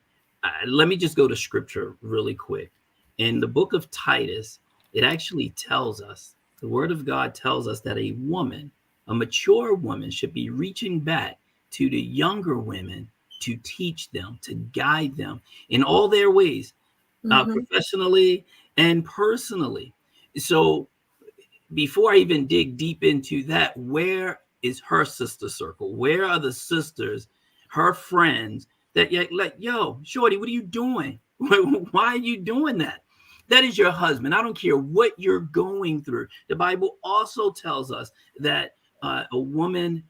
let me just go to scripture really quick. In the book of Titus, it actually tells us, the word of God tells us that a woman, a mature woman, should be reaching back to the younger women to teach them, to guide them in all their ways, professionally and personally. So before I even dig deep into that, where is her sister circle? Where are the sisters, her friends that like, yo, shorty, what are you doing? Why are you doing that? That is your husband. I don't care what you're going through. The Bible also tells us that a woman,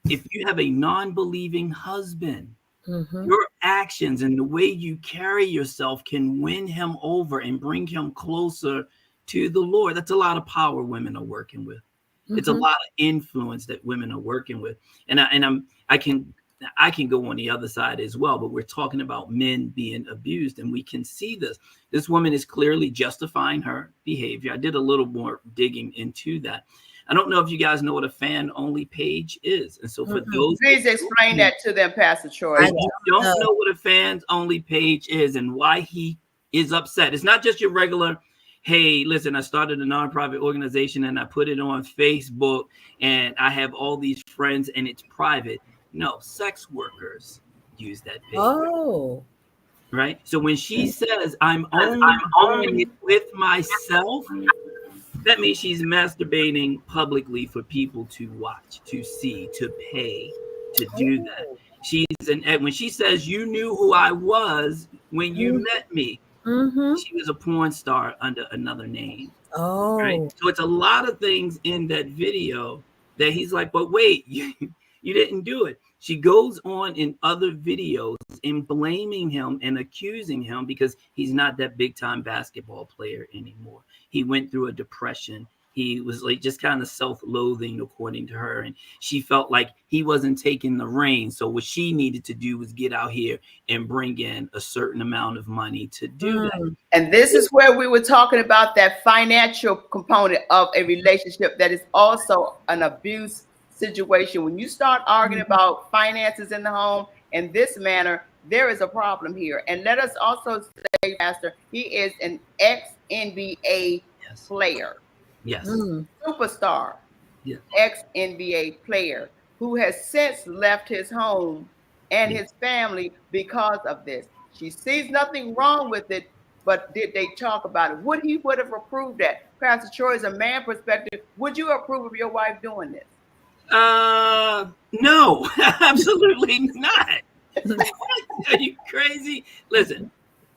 if you have a non-believing husband, your actions and the way you carry yourself can win him over and bring him closer to the Lord. That's a lot of power women are working with. It's a lot of influence that women are working with. And I can go on the other side as well, but we're talking about men being abused, and we can see this. This woman is clearly justifying her behavior. I did a little more digging into that. I don't know if you guys know what a fan-only page is. And so for those... Please explain that to them, Pastor Troy. I don't know what a fans-only page is and why he is upset. It's not just your regular, hey, listen, I started a nonprofit organization and I put it on Facebook and I have all these friends and it's private. No, sex workers use that page. Oh. Right? So when she says, I'm only it with myself, that means she's masturbating publicly for people to watch, to see, to pay, to do that. And when she says, you knew who I was when you met me, she was a porn star under another name. Oh. Right? So it's a lot of things in that video that he's like, but wait, you didn't do it. She goes on in other videos and blaming him and accusing him because he's not that big time basketball player anymore. He went through a depression. He was like just kind of self-loathing, according to her. And she felt like he wasn't taking the reins. So what she needed to do was get out here and bring in a certain amount of money to do that. And this is where we were talking about that financial component of a relationship that is also an abuse situation. When you start arguing about finances in the home in this manner, there is a problem here. And let us also say, Pastor, he is an ex-NBA player. Yes. Superstar. Yes. Ex-NBA player who has since left his home and his family because of this. She sees nothing wrong with it, but did they talk about it? He would have approved that. Pastor Troy, as a man perspective, would you approve of your wife doing this? No, absolutely not. Are you crazy? Listen,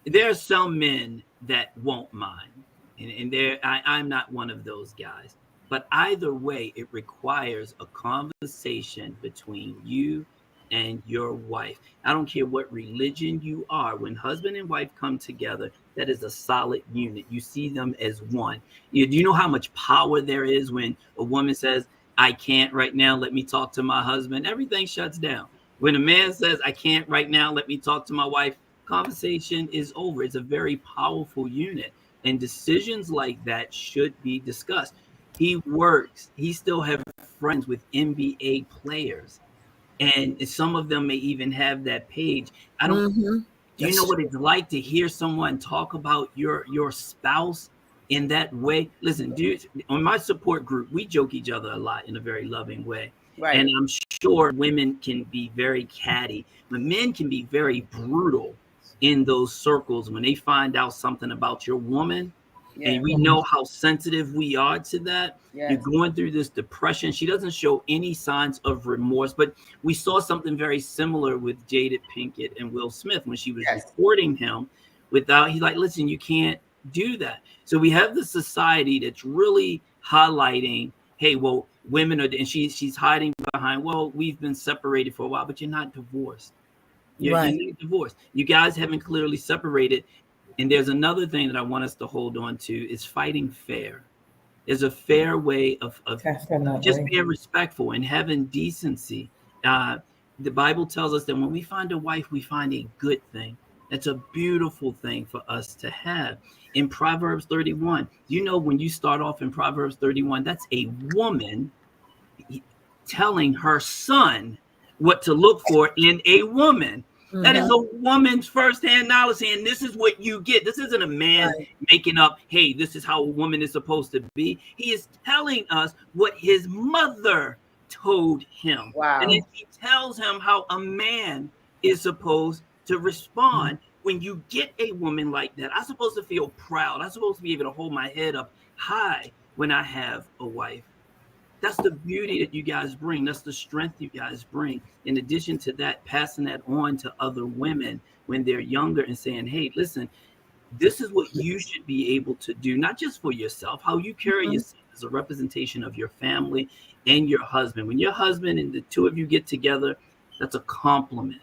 there are some men that won't mind, and I'm not one of those guys. But either way, it requires a conversation between you and your wife. I don't care what religion you are. When husband and wife come together, that is a solid unit. You see them as one. Do you know how much power there is when a woman says, I can't right now, let me talk to my husband? Everything shuts down. When a man says, I can't right now, let me talk to my wife, conversation is over. It's a very powerful unit. And decisions like that should be discussed. He works. He still has friends with NBA players. And some of them may even have that page. I don't. Do you know what it's like to hear someone talk about your spouse in that way? Listen, dude, on my support group, we joke each other a lot in a very loving way. Right. And I'm sure women can be very catty, but men can be very brutal in those circles when they find out something about your woman. And we know how sensitive we are to that. Yes. You're going through this depression. She doesn't show any signs of remorse, but we saw something very similar with Jada Pinkett and Will Smith when she was recording him without, he's like, listen, you can't do that. So we have the society that's really highlighting, hey, well, women are, and she's hiding behind, well, we've been separated for a while, but you're not divorced. You're not divorced. You guys haven't clearly separated. And there's another thing that I want us to hold on to is fighting fair. There's a fair way of just being respectful and having decency. The Bible tells us that when we find a wife, we find a good thing. That's a beautiful thing for us to have. In Proverbs 31, you know, when you start off in Proverbs 31, that's a woman telling her son what to look for in a woman. Mm-hmm. That is a woman's firsthand knowledge, saying this is what you get. This isn't a man making up, hey, this is how a woman is supposed to be. He is telling us what his mother told him. Wow. And then he tells him how a man is supposed to respond. When you get a woman like that, I'm supposed to feel proud. I'm supposed to be able to hold my head up high when I have a wife. That's the beauty that you guys bring. That's the strength you guys bring. In addition to that, passing that on to other women when they're younger and saying, hey, listen, this is what you should be able to do, not just for yourself. How you carry yourself is a representation of your family and your husband. When your husband and the two of you get together, that's a compliment.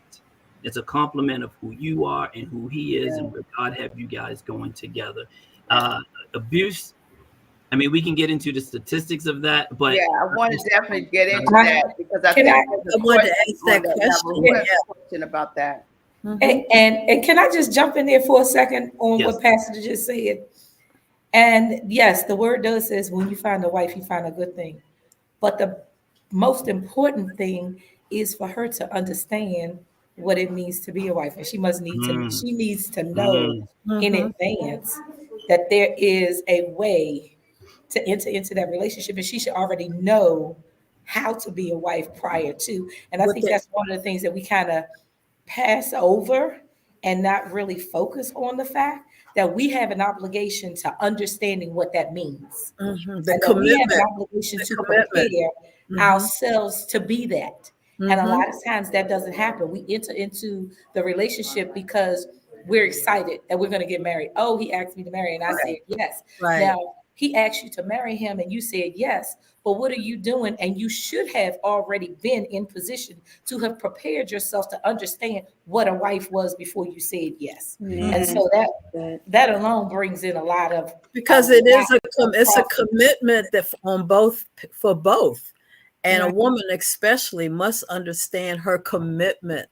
It's a compliment of who you are and who he is and where God have you guys going together. Abuse, I mean, we can get into the statistics of that, but I want to definitely get into that because I think I wanted to ask that question about that. Mm-hmm. And can I just jump in there for a second on what Pastor just said? And yes, the word does says when you find a wife, you find a good thing. But the most important thing is for her to understand what it means to be a wife, and she needs to know in advance that there is a way to enter into that relationship, and she should already know how to be a wife prior to. And I think that's one of the things that we kind of pass over and not really focus on the fact that we have an obligation to understanding what that means. The commitment. We have an obligation to prepare ourselves to be that. And a lot of times that doesn't happen. We enter into the relationship because we're excited that we're going to get married. Oh, he asked me to marry, and I said yes. Now, he asked you to marry him, and you said yes. But what are you doing? And you should have already been in position to have prepared yourself to understand what a wife was before you said yes. And so that alone brings in a lot of because it's a commitment that for both. And a woman especially must understand her commitment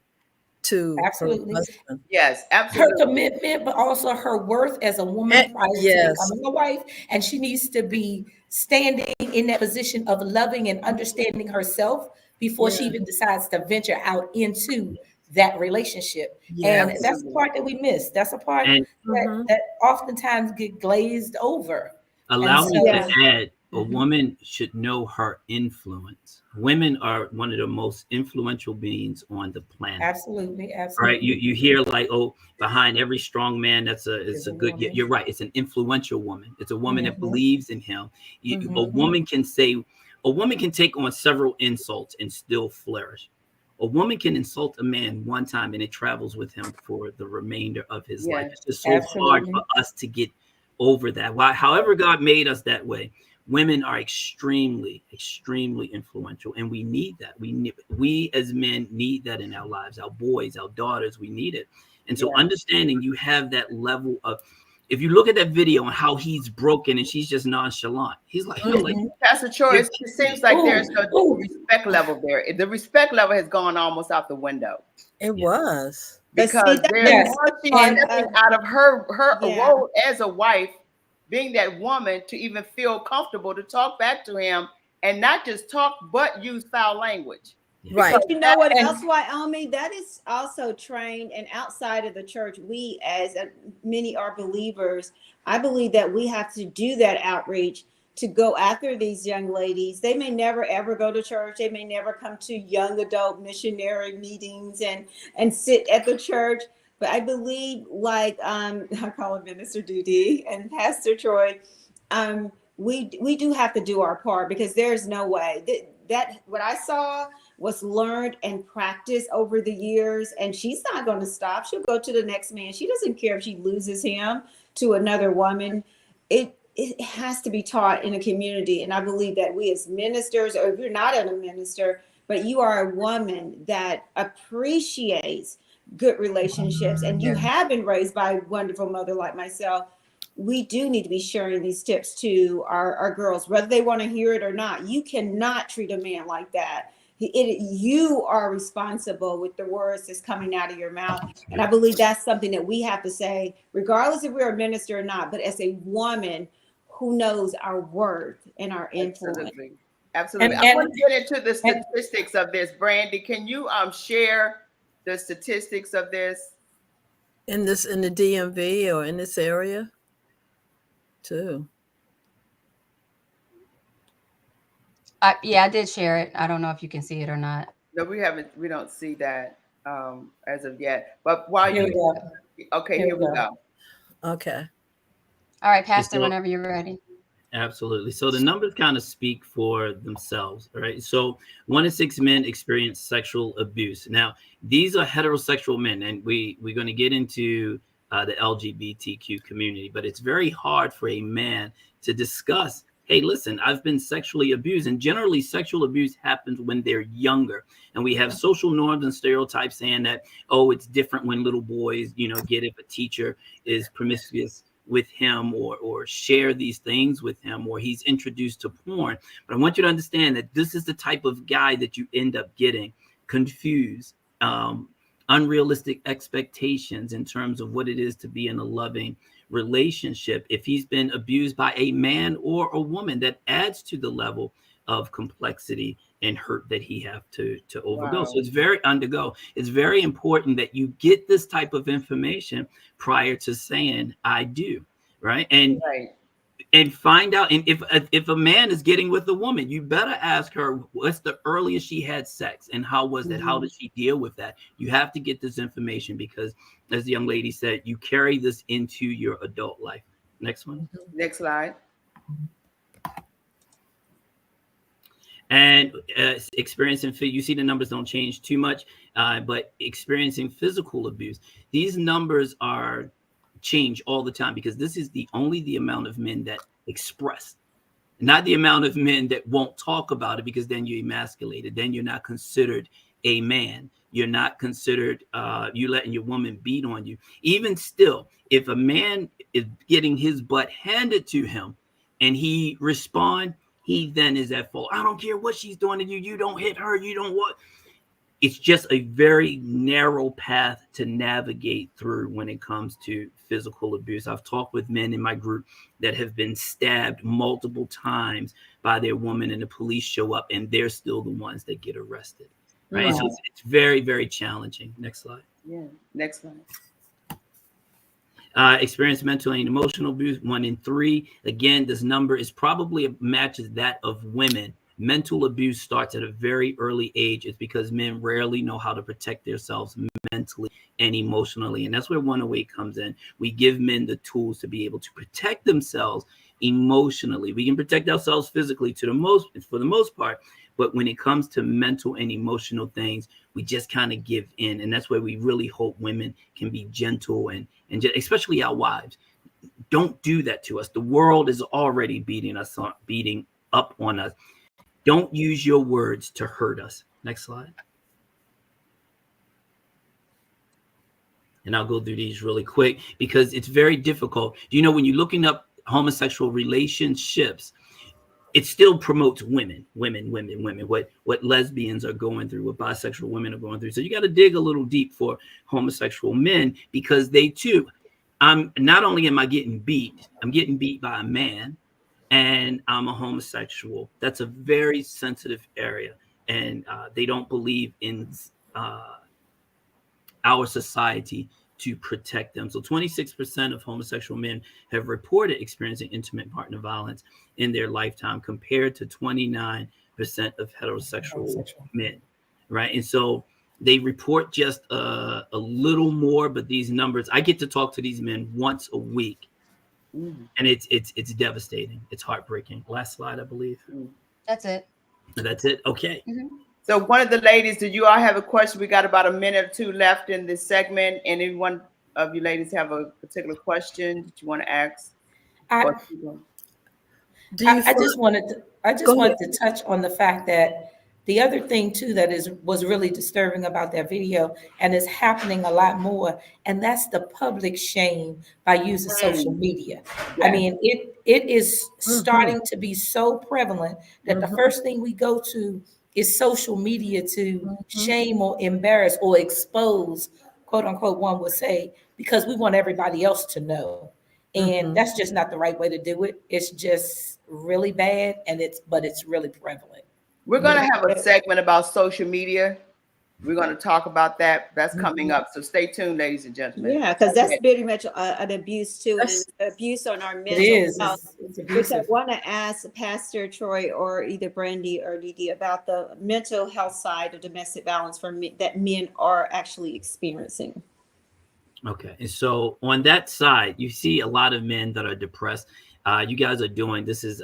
to her husband. Yes, absolutely. Her commitment, but also her worth as a woman prior to becoming a wife. And she needs to be standing in that position of loving and understanding herself before she even decides to venture out into that relationship. And that's the part that we miss. That's a part that oftentimes get glazed over. Allow me to add, a woman should know her influence. Women are one of the most influential beings on the planet. Absolutely. Right? You hear like, oh, behind every strong man, it's a good. Woman. You're right. It's an influential woman. It's a woman that believes in him. A woman can take on several insults and still flourish. A woman can insult a man one time and it travels with him for the remainder of his life. It's just so hard for us to get over that. However God made us that way. Women are extremely, extremely influential, and we need that. We as men need that in our lives. Our boys, our daughters, we need it. And so understanding you have that level of, if you look at that video and how he's broken and she's just nonchalant, he's like, Pastor Troy, it seems like there's no respect level there. The respect level has gone almost out the window. It was. Because there's nothing out of her role as a wife, being that woman, to even feel comfortable to talk back to him and not just talk, but use foul language. Right. But you know what else, Wyoming? That is also trained, and outside of the church, we as many are believers. I believe that we have to do that outreach to go after these young ladies. They may never ever go to church. They may never come to young adult missionary meetings and sit at the church. But I believe, like I call him Minister Dudi and Pastor Troy, we do have to do our part, because there's no way that what I saw was learned and practiced over the years, and she's not going to stop. She'll go to the next man. She doesn't care if she loses him to another woman. It has to be taught in a community. And I believe that we as ministers, or if you're not a minister, but you are a woman that appreciates good relationships, and you have been raised by a wonderful mother like myself, we do need to be sharing these tips to our girls, whether they want to hear it or not. You cannot treat a man like that. You are responsible with the words that's coming out of your mouth. And I believe that's something that we have to say, regardless if we're a minister or not, but as a woman who knows our worth and our influence. Absolutely. I want to get into the statistics of this. Brandy, can you share the statistics of this? In the DMV or in this area too? Yeah, I did share it. I don't know if you can see it or not. No, we don't see that as of yet. But while here we go. Okay. All right, Pastor, whenever you're ready. Absolutely. So the numbers kind of speak for themselves, right? So 1 in 6 men experience sexual abuse. Now, these are heterosexual men, and we're going to get into the LGBTQ community, but it's very hard for a man to discuss, hey, listen, I've been sexually abused. And generally, sexual abuse happens when they're younger. And we have social norms and stereotypes saying that, oh, it's different when little boys, get if a teacher is promiscuous with him or share these things with him, or he's introduced to porn. But I want you to understand that this is the type of guy that you end up getting confused, unrealistic expectations in terms of what it is to be in a loving relationship. If he's been abused by a man or a woman, that adds to the level of complexity and hurt that he have to overgo. Wow. So it's very important that you get this type of information prior to saying I do, right? And find out. And if a man is getting with a woman, you better ask her what's the earliest she had sex and how was that? How did she deal with that? You have to get this information because, as the young lady said, you carry this into your adult life. Next one. Next slide. And experiencing, you see the numbers don't change too much, but experiencing physical abuse, these numbers are change all the time because this is only the amount of men that express, not the amount of men that won't talk about it, because then you're emasculated. Then you're not considered a man. You're not considered, you letting your woman beat on you. Even still, if a man is getting his butt handed to him and he respond, he then is at fault. I don't care what she's doing to you. You don't hit her. You don't what. It's just a very narrow path to navigate through when it comes to physical abuse. I've talked with men in my group that have been stabbed multiple times by their woman, and the police show up and they're still the ones that get arrested. Right. Wow. So it's very, very challenging. Next slide. Yeah. Next slide. Experience mental and emotional abuse, 1 in 3. Again, this number is probably matches that of women. Mental abuse starts at a very early age. It's because men rarely know how to protect themselves mentally and emotionally. And that's where 108 comes in. We give men the tools to be able to protect themselves emotionally. We can protect ourselves physically for the most part. But when it comes to mental and emotional things, we just kind of give in. And that's where we really hope women can be gentle and especially our wives. Don't do that to us. The world is already beating up on us. Don't use your words to hurt us. Next slide. And I'll go through these really quick because it's very difficult. When you're looking up homosexual relationships, it still promotes women, what lesbians are going through, what bisexual women are going through. So you got to dig a little deep for homosexual men because they too, not only am I getting beat, I'm getting beat by a man and I'm a homosexual. That's a very sensitive area. And they don't believe in our society to protect them. So 26% of homosexual men have reported experiencing intimate partner violence in their lifetime compared to 29% of heterosexual men, right? And so they report just a little more, but these numbers, I get to talk to these men once a week, and it's devastating. It's heartbreaking. Last slide, I believe. That's it. That's it. Okay. So one of the ladies, did you all have a question? We got about a minute or two left in this segment. And any one of you ladies have a particular question that you want to ask? I just wanted to touch on the fact that the other thing too that was really disturbing about that video, and is happening a lot more, and that's the public shame by using social media. I mean, it is starting to be so prevalent that the first thing we go to is social media to shame or embarrass or expose, quote unquote, one would say, because we want everybody else to know. And that's just not the right way to do it. It's just really bad, but it's really prevalent. We're going to have a segment about social media. We're going to talk about that. That's coming up. So stay tuned, ladies and gentlemen. Yeah, because that's very much an abuse too. It's abuse on our mental health. Which I want to ask Pastor Troy or either Brandy or Dee about the mental health side of domestic violence that men are actually experiencing. Okay. And so on that side, you see a lot of men that are depressed. You guys are doing, this is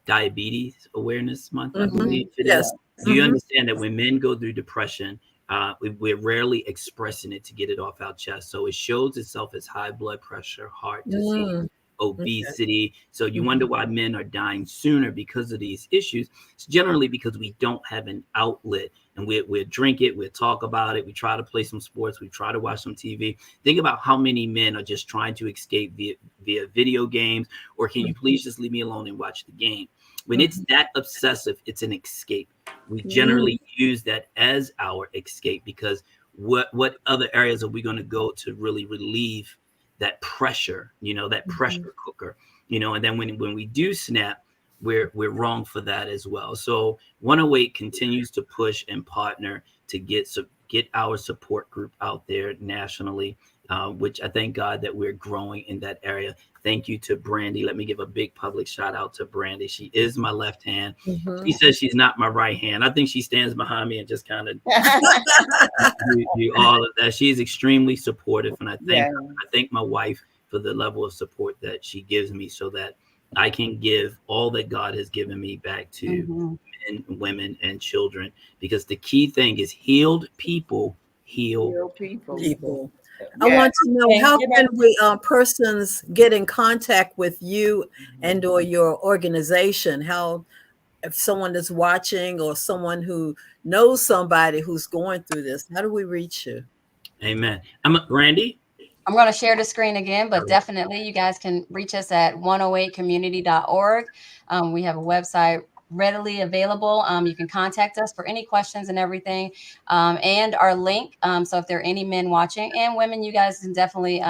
Diabetes Awareness Month, I believe it is. Do you understand that when men go through depression, we're rarely expressing it to get it off our chest? So it shows itself as high blood pressure, heart disease, obesity. So you wonder why men are dying sooner because of these issues. It's generally because we don't have an outlet, and we'll drink it, we'll talk about it, we try to play some sports, we try to watch some TV. Think about how many men are just trying to escape via video games, or can you please just leave me alone and watch the game? When it's that obsessive, it's an escape. We generally use that as our escape, because what other areas are we going to go to really relieve that pressure, that pressure cooker, and then when we do snap, we're wrong for that as well. So 108 continues to push and partner to get our support group out there nationally, which I thank God that we're growing in that area. Thank you to Brandy. Let me give a big public shout out to Brandy. She is my left hand. She says she's not my right hand. I think she stands behind me and just kind of do all of that. She is extremely supportive, and I thank my wife for the level of support that she gives me, so that I can give all that God has given me back to men, women, and children. Because the key thing is healed people heal people. I want to know, how can we persons get in contact with you and or your organization? How, if someone is watching or someone who knows somebody who's going through this, how do we reach you? Amen. Randy? I'm going to share the screen again, but definitely you guys can reach us at 108community.org. We have a website readily available. You can contact us for any questions and everything, and our link. So if there are any men watching and women, you guys can definitely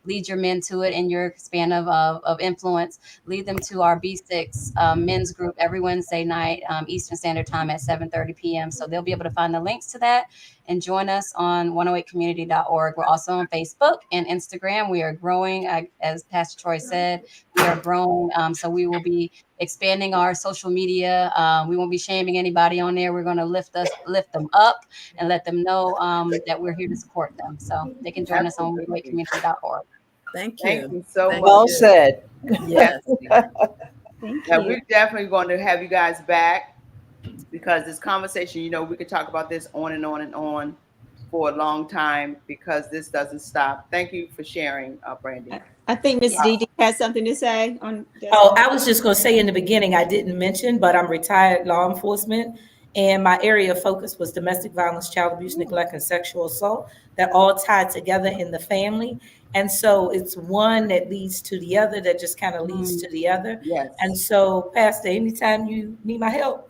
lead your men to it in your span of influence. Lead them to our B6 men's group every Wednesday night, Eastern Standard Time at 7:30 p.m. So they'll be able to find the links to that and join us on 108community.org. We're also on Facebook and Instagram. We are growing, as Pastor Troy said, we are growing. So we will be expanding our social media. We won't be shaming anybody on there. We're going to lift them up and let them know that we're here to support them. So they can join us on 108community.org. Thank you. Thank you so much. Well said. Yes. Thank Now, you. we're definitely going to have you guys back, because this conversation, we could talk about this on and on and on for a long time, because this doesn't stop. Thank you for sharing, Brandy. I think Miss Dee Dee has something to say on this. Oh, I was just going to say in the beginning, I didn't mention, but I'm retired law enforcement, and my area of focus was domestic violence, child abuse, neglect, and sexual assault. They're all tied together in the family. And so it's one that leads to the other, that just kind of leads to the other. Yes. And so, Pastor, anytime you need my help,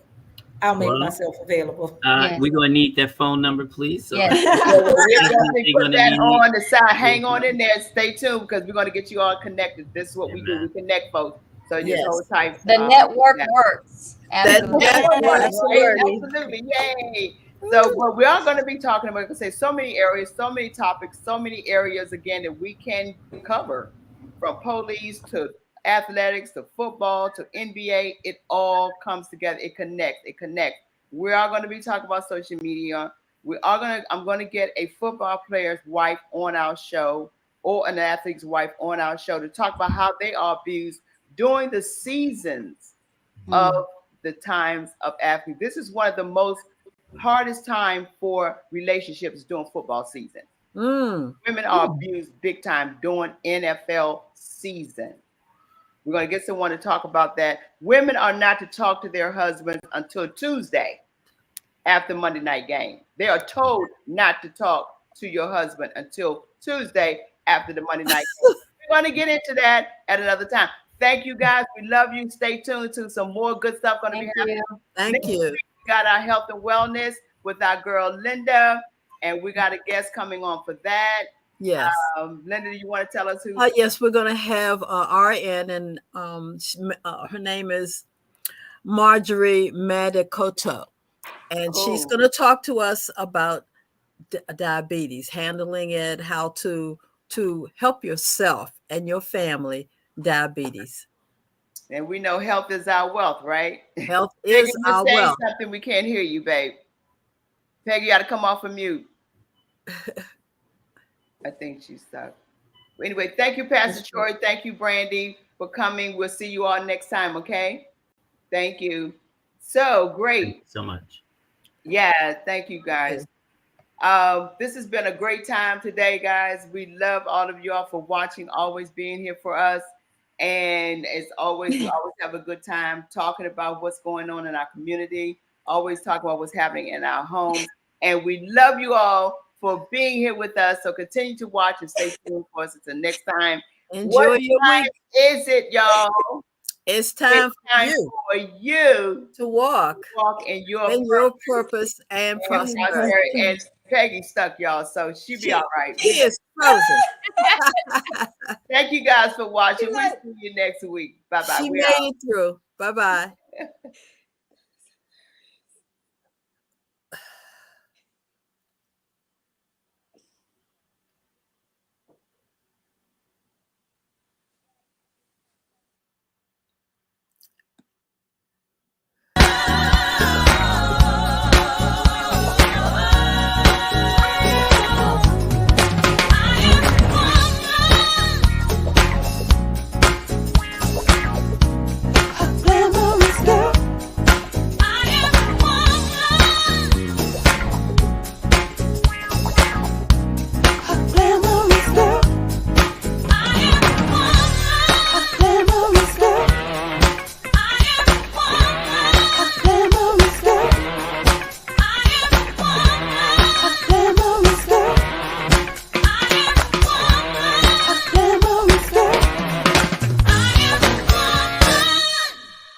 I'll make myself available. We're going to need that phone number, please. So We'll definitely put that on the side. Hang on in there. Stay tuned, because we're going to get you all connected. This is what we do. We connect folks. So just hold tight. The network works. Absolutely. Absolutely. Yay. So what we are going to be talking about, so many areas, so many topics, so many areas, again, that we can cover, from police to athletics to football to NBA. It all comes together. It connects. We are going to be talking about social media. I'm gonna get a football player's wife on our show, or an athlete's wife on our show, to talk about how they are abused during the seasons of the times of athletes. This is one of the most hardest time for relationships during football season. Women are abused big time during NFL season. We're going to get someone to talk about that. Women are not to talk to their husbands until Tuesday after Monday night game. They are told not to talk to your husband until Tuesday after the Monday night game. We're going to get into that at another time. Thank you, guys. We love you. Stay tuned to some more good stuff going to be happening. Thank you. We got our health and wellness with our girl Linda, and we got a guest coming on for that. Yes. Linda, do you want to tell us who? Yes, we're going to have RN, and her name is Marjorie Medicoto, and she's going to talk to us about diabetes, handling it, how to help yourself and your family diabetes. And we know health is our wealth, right? Health is our wealth. Something, we can't hear you, babe. Peggy, you got to come off of mute. I think she's stuck. Anyway, thank you, Pastor Troy. Thank you, Brandy, for coming. We'll see you all next time, okay? Thank you. So great. Thank you so much. Yeah, thank you, guys. This has been a great time today, guys. We love all of y'all for watching, always being here for us. And as always, we always have a good time talking about what's going on in our community, always talk about what's happening in our homes. And we love you all for being here with us. So continue to watch and stay tuned for us until next time. Enjoy your week. Is it, y'all? It's time for you to walk in your purpose and prosperity. And Peggy stuck, y'all, so she be all right. She is frozen. Thank you guys for watching. We'll see you next week. Bye-bye. She made it through. Bye-bye.